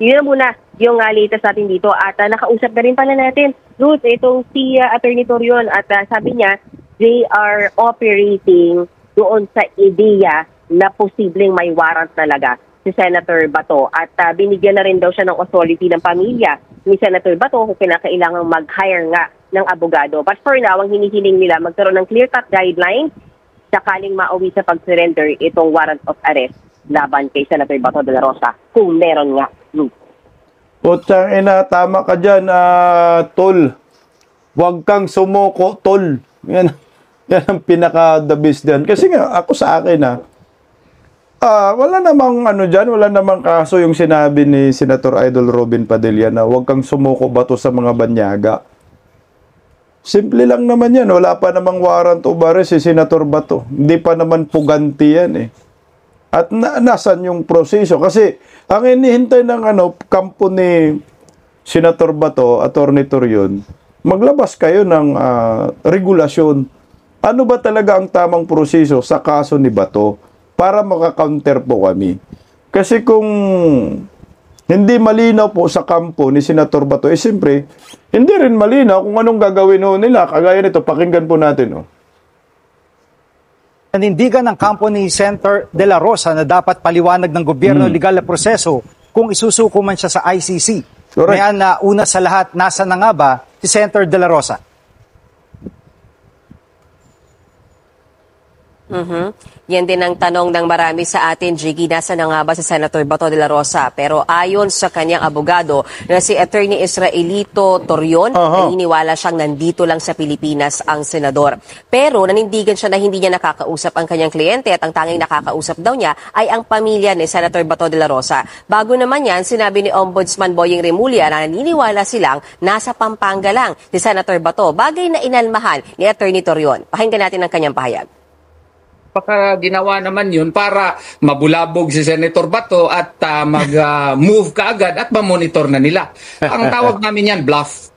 Yun muna yung latest natin dito at nakausap na rin pala natin, Ruth, itong si Attorney Torion at sabi niya, they are operating doon sa ideya na posibleng may warrant talaga si Senator Bato at binigyan na rin daw siya ng authority ng pamilya ni Senator Bato kung kinakailangan mag-hire nga ng abogado. But for now, ang hinihiling nila magkaroon ng clear-cut guidelines sakaling mauwi sa pag-surrender itong warrant of arrest laban kay Senator Bato de la Rosa kung meron nga. Putsang ina, tama ka dyan, tol. Huwag kang sumuko, tol. Yan ang pinaka-the best dyan. Kasi nga, ako sa akin, wala namang wala namang kaso yung sinabi ni Senator Idol Robin Padilla na huwag kang sumuko Bato sa mga banyaga. Simple lang naman yan. Wala pa namang warrant of arrest si Senator Bato. Hindi pa naman puganti yan At nasan yung proseso? Kasi ang inihintay ng kampo ni Senator Bato, Attorney Torion, maglabas kayo ng regulasyon. Ano ba talaga ang tamang proseso sa kaso ni Bato para makakounter po kami? Kasi kung hindi malinaw po sa kampo ni Senator Bato, siyempre, hindi rin malinaw kung anong gagawin nila. Kagaya nito, pakinggan po natin. Nanindigan ng kampo ni Senator De La Rosa na dapat paliwanag ng gobyerno legal na proseso kung isusuko man siya sa ICC. Correct. Ngayon na una sa lahat, nasa na nga ba si Senator De La Rosa? Yan din ang tanong ng marami sa atin, Jiggy, nasa na nga ba si Senator Bato de la Rosa? Pero ayon sa kanyang abogado na si Attorney Israelito Torion, naniniwala siyang nandito lang sa Pilipinas ang senador. Pero nanindigan siya na hindi niya nakakausap ang kanyang kliyente at ang tanging nakakausap daw niya ay ang pamilya ni Senator Bato de la Rosa. Bago naman yan, sinabi ni Ombudsman Boying Remulla na naniniwala silang nasa Pampanga lang si Senator Bato, bagay na inalmahan ni Attorney Torion. Pakinggan natin ang kanyang pahayag. Baka ginawa naman yun para mabulabog si Senator Bato at mag-move kaagad at ma-monitor na nila. Ang tawag namin yan, bluff.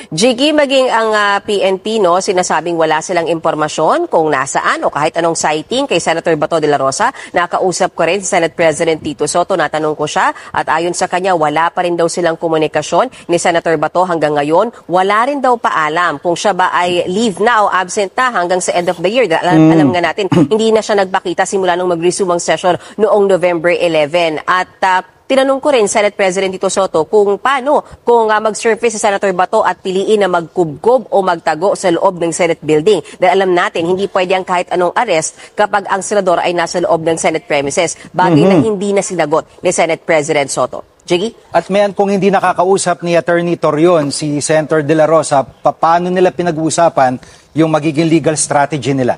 Jiggy, maging ang PNP, no, sinasabing wala silang impormasyon kung nasaan o kahit anong sighting kay Senator Bato de la Rosa. Nakausap ko rin si Senate President Tito Soto, natanong ko siya at ayon sa kanya wala pa rin daw silang komunikasyon ni Senator Bato hanggang ngayon. Wala rin daw paalam kung siya ba ay leave na o absent na hanggang sa end of the year. Alam nga natin, hindi na siya nagpakita simula nung mag-resume ang session noong November 11. At tinanong ko rin Senate President Tito Soto kung paano kung mag-surface si Senator Bato at piliin na magkubkob o magtago sa loob ng Senate building. Dahil alam natin, hindi pwede ang kahit anong arrest kapag ang senador ay nasa loob ng Senate premises. Bagay na hindi na sinagot ni Senate President Soto. Jiggy? At mayan kung hindi nakakausap ni Attorney Torion si Senator De La Rosa, paano nila pinag-uusapan yung magiging legal strategy nila?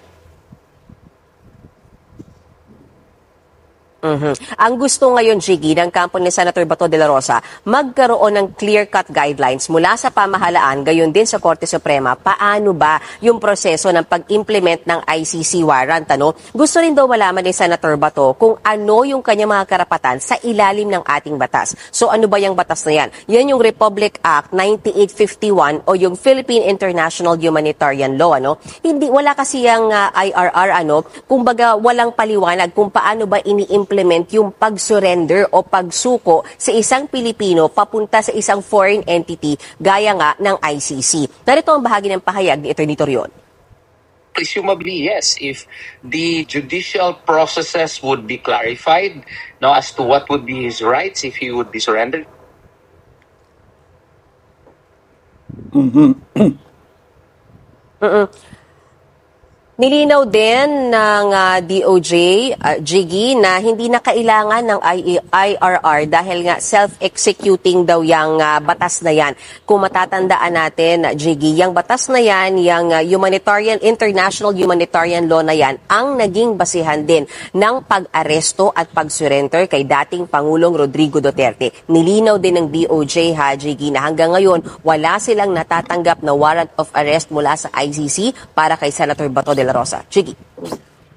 Ang gusto ngayon, Jiggy, ng kampo ni Senator Bato de la Rosa, magkaroon ng clear-cut guidelines mula sa pamahalaan, gayon din sa Korte Suprema, paano ba yung proseso ng pag-implement ng ICC warrant, ano? Gusto rin daw malaman ni Senator Bato kung ano yung kanyang mga karapatan sa ilalim ng ating batas. So ano ba yung batas na yan? Yan yung Republic Act 9851 o yung Philippine International Humanitarian Law, ano? Wala kasi yung IRR, ano? Kumbaga, walang paliwanag kung paano ba ini-implement yung pag-surrender o pagsuko sa isang Pilipino papunta sa isang foreign entity gaya nga ng ICC. Narito ang bahagi ng pahayag ni Attorney Torion. Presumably, yes. If the judicial processes would be clarified, no, as to what would be his rights if he would be surrendered. Nilinaw din ng DOJ, Jiggy, na hindi na kailangan ng IRR dahil nga self-executing daw yung batas na yan. Kung matatandaan natin, Jiggy, yung batas na yan, yung International Humanitarian Law na yan, ang naging basihan din ng pag-aresto at pag-surrender kay dating Pangulong Rodrigo Duterte. Nilinaw din ng DOJ, Jiggy, na hanggang ngayon, wala silang natatanggap na warrant of arrest mula sa ICC para kay Senator Bato de la Rosa. Jiggy.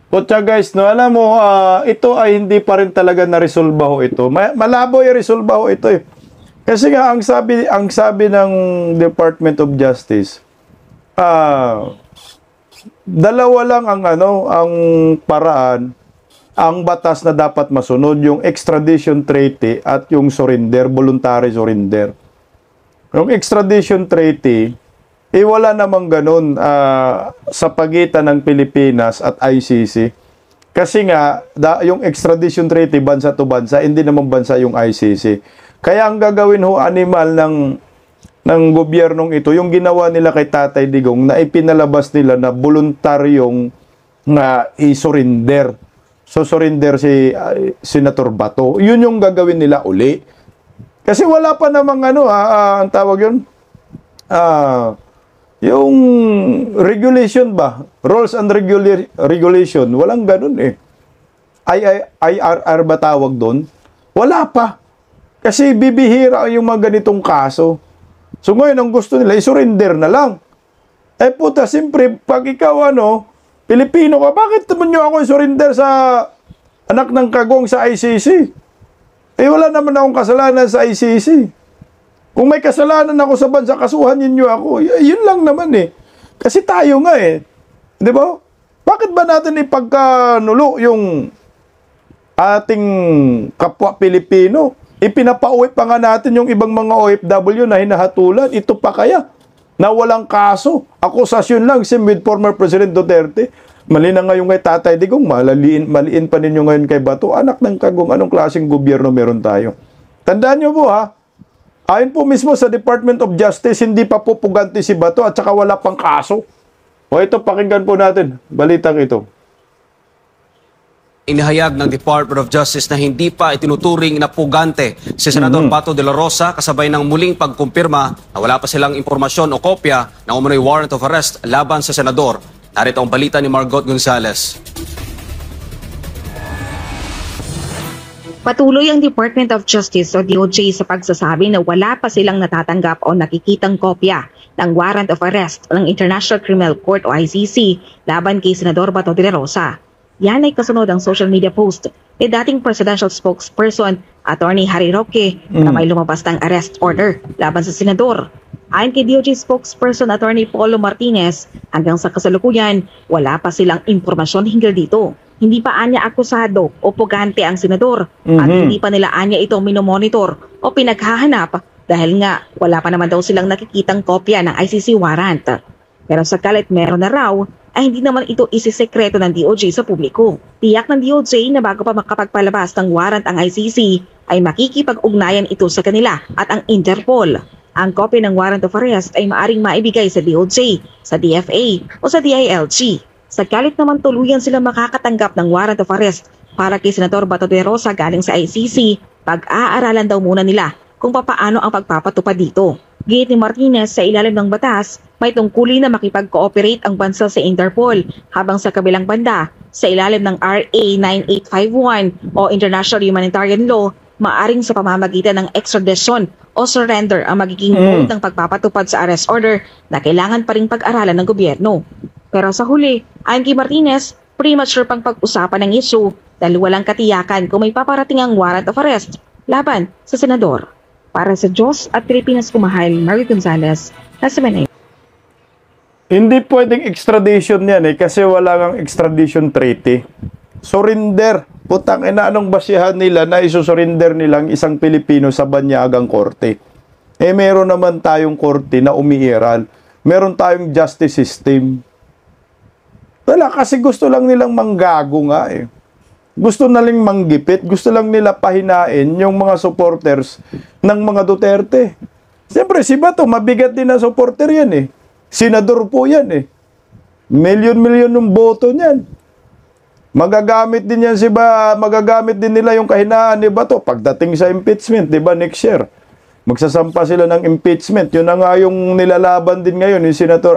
Kutsa guys, no, alam mo, ito ay hindi pa rin talaga na-resolve ho ito. Malabo i-resolve ho ito eh. Kasi nga, ang sabi ng Department of Justice, dalawa lang ang paraan, ang batas na dapat masunod, yung extradition treaty at yung surrender, voluntary surrender. Yung extradition treaty, wala namang ganun sa pagitan ng Pilipinas at ICC. Kasi nga, yung extradition treaty, bansa to bansa, hindi naman bansa yung ICC. Kaya ang gagawin ho, animal ng gobyernong ito, yung ginawa nila kay Tatay Digong, na ipinalabas nila na voluntaryong i-surrender. So, surrender si Senator Bato. Yun yung gagawin nila uli. Kasi wala pa namang ang tawag yun, yung regulation ba? Rules and regulation. Walang ganun eh. IRR ba tawag doon? Wala pa. Kasi bibihira yung mga ganitong kaso. So ngayon, ang gusto nila, i-surrender na lang. Puta, siyempre, pag ikaw Pilipino ka, bakit naman nyo ako i-surrender sa anak ng kagong sa ICC? Wala naman akong kasalanan sa ICC. Kung may kasalanan ako sa bansa, kasuhan ninyo ako. Yun lang naman eh. Kasi tayo nga eh. Di ba? Bakit ba natin ipagkanulo yung ating kapwa Pilipino? Ipinapauwi pa nga natin yung ibang mga OFW na hinahatulan. Ito pa kaya? Na walang kaso. Akusasyon lang, same with former President Duterte. Mali na ngayon kay Tatay Digong, maliin pa ninyo ngayon kay Bato. Anak ng kagong, anong klaseng gobyerno meron tayo? Tandaan nyo po ha, ayon po mismo sa Department of Justice, hindi pa po puganti si Bato at saka wala pang kaso. O ito, pakinggan po natin, balitang ito. Inihayag ng Department of Justice na hindi pa itinuturing na pugante si Senador Bato de la Rosa kasabay ng muling pagkumpirma na wala pa silang impormasyon o kopya ng umano'y warrant of arrest laban sa Senador. Narito ang balita ni Margot Gonzales. Patuloy ang Department of Justice o DOJ sa pagsasabi na wala pa silang natatanggap o nakikitang kopya ng warrant of arrest ng International Criminal Court o ICC laban kay Senador Bato de la Rosa. Yan ay kasunod ang social media post ni dating presidential spokesperson Attorney Harry Roque na may lumabas ng arrest order laban sa senador. Ayon kay DOJ spokesperson Attorney Paulo Martinez, hanggang sa kasalukuyan, wala pa silang impormasyon hinggil dito. Hindi pa anya akusado o pugante ang senador at hindi pa nila anya ito minomonitor o pinaghahanap dahil nga wala pa naman daw silang nakikitang kopya ng ICC warrant. Pero sa kalit meron na raw, ay hindi naman ito isisekreto ng DOJ sa publiko. Tiyak ng DOJ na bago pa makapagpalabas ng warrant ang ICC, ay makikipag-ugnayan ito sa kanila at ang Interpol. Ang kopya ng warrant of arrest ay maaring maibigay sa DOJ, sa DFA o sa DILG. Sa kalit naman tuluyan sila makakatanggap ng warrant of arrest para kay Senador Bato de Rosa galing sa ICC, pag-aaralan daw muna nila kung papaano ang pagpapatupad dito. Gate ni Martinez, sa ilalim ng batas, may tungkulin na makipag-cooperate ang bansa sa Interpol, habang sa kabilang banda, sa ilalim ng RA 9851 o International Humanitarian Law, maaring sa pamamagitan ng extradition o surrender ang magiging mode ng pagpapatupad sa arrest order na kailangan pa ring pag-aralan ng gobyerno. Pero sa huli, ayon kay Martinez, premature pang pag-usapan ng issue dahil walang katiyakan kung may paparating ang warrant of arrest laban sa senador. Para sa Diyos at Pilipinas kumahal, Margot Gonzales, nasa Manila. Hindi pwedeng extradition yan kasi wala kang extradition treaty. Surrender. Putang ina, anong basihan nila na isusurrender nilang isang Pilipino sa banyagang korte? Meron naman tayong korte na umiiral. Meron tayong justice system. Wala, kasi gusto lang nilang manggago nga Gusto na lang manggipit, gusto lang nila pahinain yung mga supporters ng mga Duterte. Siyempre, si Bato, mabigat din na supporter yan Senador po yan Milyon-milyon ng boto niyan. Magagamit din yan magagamit din nila yung kahinaan ni Bato pagdating sa impeachment, di ba, next year. Magsasampa sila ng impeachment. Yun na nga yung nilalaban din ngayon ni Senator,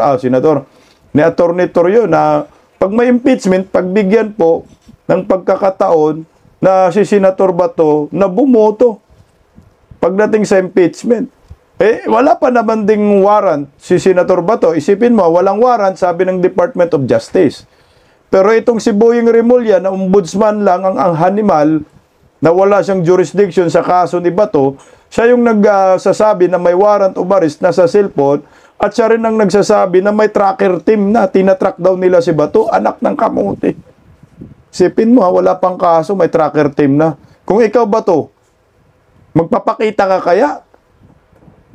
ni Attorney Torrio na pag may impeachment, pagbigyan po ng pagkakataon na si Senator Bato na bumoto pagdating sa impeachment. Wala pa naman ding warrant si Senator Bato. Isipin mo, walang warrant, sabi ng Department of Justice. Pero itong si Boying Remulla na ombudsman lang ang hanimal na wala siyang jurisdiction sa kaso ni Bato, siya yung nagsasabi na may warrant of arrest na sa cellphone at siya rin ang nagsasabi na may tracker team na tinatrack daw nila si Bato, anak ng kamote. Sipin mo wala pang kaso, may tracker team na. Kung ikaw Bato, magpapakita ka kaya?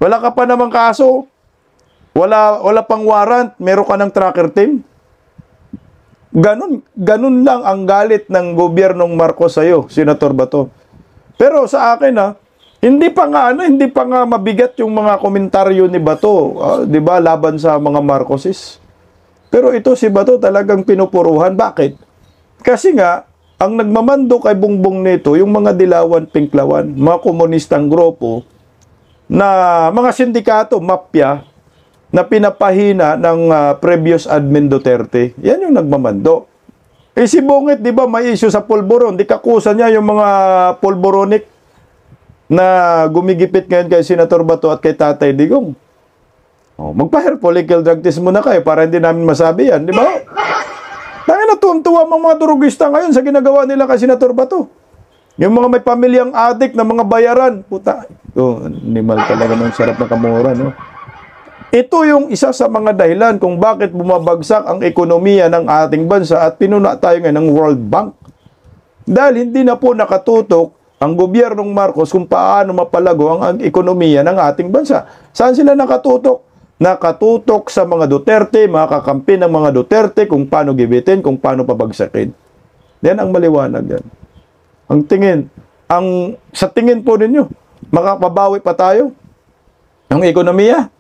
Wala ka pa namang kaso, wala pang warrant, meron ka ng tracker team? Ganun lang ang galit ng gobyernong Marcos sa'yo, Senator Bato. Pero sa akin hindi pa nga mabigat yung mga komentaryo ni Bato, 'di ba, laban sa mga Marcoses. Pero ito si Bato talagang pinupuruhan. Bakit? Kasi nga, ang nagmamando kay Bongbong nito, yung mga dilawan, pinklawan, mga komunistang grupo, na mga sindikato, mafia, na pinapahina ng previous admin Duterte. Yan yung nagmamando. Si Bungit, di ba, may issue sa pulburon. Di kakusa niya yung mga pulburonic na gumigipit ngayon kay Senator Bato at kay Tatay Digong. Magpa-hair follicle drug test muna kayo para hindi namin masabi yan, di ba? Natutuwa mga durugista ngayon sa ginagawa nila kay Senator Bato. Yung mga may pamilyang adik na mga bayaran. Puta, animal talaga ng sarap na kamura, Ito yung isa sa mga dahilan kung bakit bumabagsak ang ekonomiya ng ating bansa at pinuna tayo ngayon ng World Bank. Dahil hindi na po nakatutok ang gobyernong Marcos kung paano mapalago ang ekonomiya ng ating bansa. Saan sila nakatutok? nakatutok sa mga Duterte, mga kakampi ng mga Duterte, kung paano gibitin, kung paano pabagsakin. Yan ang maliwanag yan. Sa tingin po ninyo, makapabawi pa tayo? Ang ekonomiya,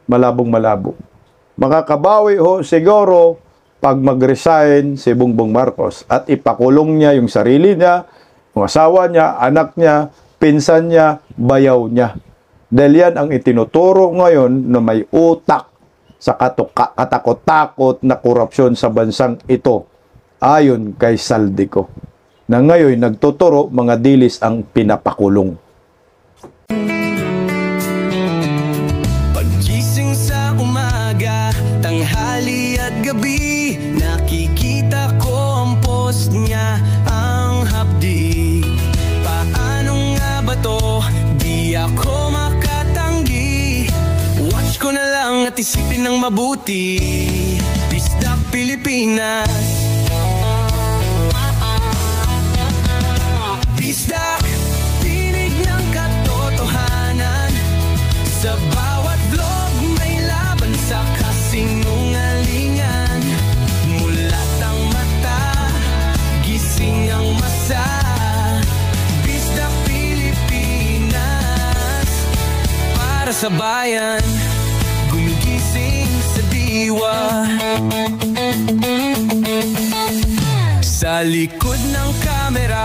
malabong-malabo. Makakabawi ho siguro pag mag-resign si Bongbong Marcos at ipakulong niya yung sarili niya, yung asawa niya, anak niya, pinsan niya, bayaw niya. Dahil yan ang itinuturo ngayon na may utak sa katakot-takot na korupsyon sa bansang ito, ayon kay Saldico, na ngayon nagtuturo mga dilis ang pinapakulong. Paggising sa umaga, tanghali at gabi, nakikita ko ang post niya, ang hapdi. Paano nga ba to? Di ako makatanggi. Watch ko na lang at isipin ng mabuti. Bisdak Pilipinas. Bisdak, tinig ng katotohanan. Sa bawat vlog may laban sa kasinungalingan. Mulat ang mata, gising ang masa. Bisdak Pilipinas, para sa bayan, gumigising sa diwa. Sa likod ng kamera,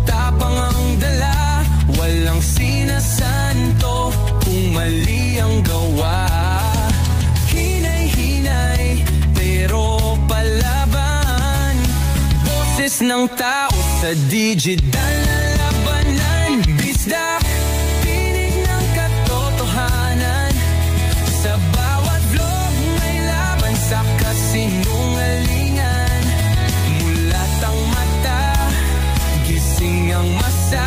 tapang ang dala, walang sinasanto kung mali ang gawa. Hinay-hinay, pero palaban. Boses ng tao sa digital na labanan. Bisdak, tinig ng katotohanan. Sa bawat vlog may laban sa kasinungalingan. Mulat ang mata, gising ang masa.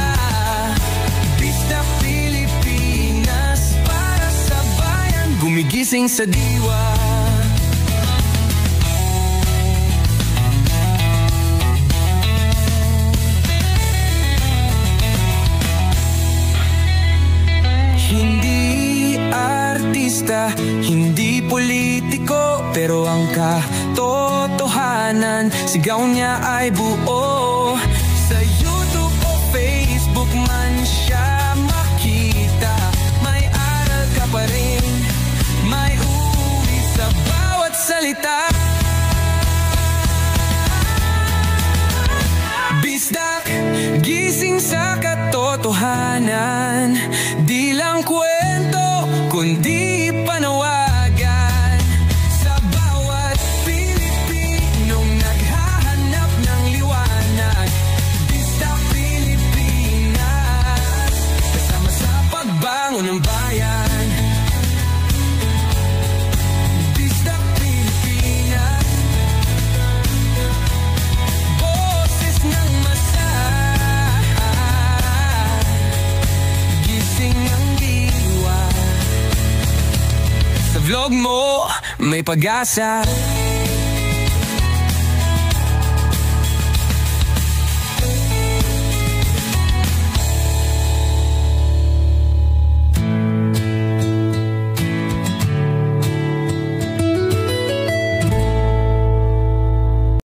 Bisdak Pilipinas, para sa bayan, gumigising sa diwa. Hindi artista, hindi politiko, pero ang katotohanan, sigaw niya ay buo. Sa YouTube o Facebook man siya makita, may aral ka pa rin, may uwi sa bawat salita. Bisdak, gising sa katotohanan, di lang kwento, kundi panawagan. Sa bawat Pilipinong naghahanap ng liwanag, Bisdak Pilipinas, kasama sa pagbangon ng bayan. Bisdak Pilipinas, boses ng masa, gising ang diwa. Sa vlog mo, may pag-asa.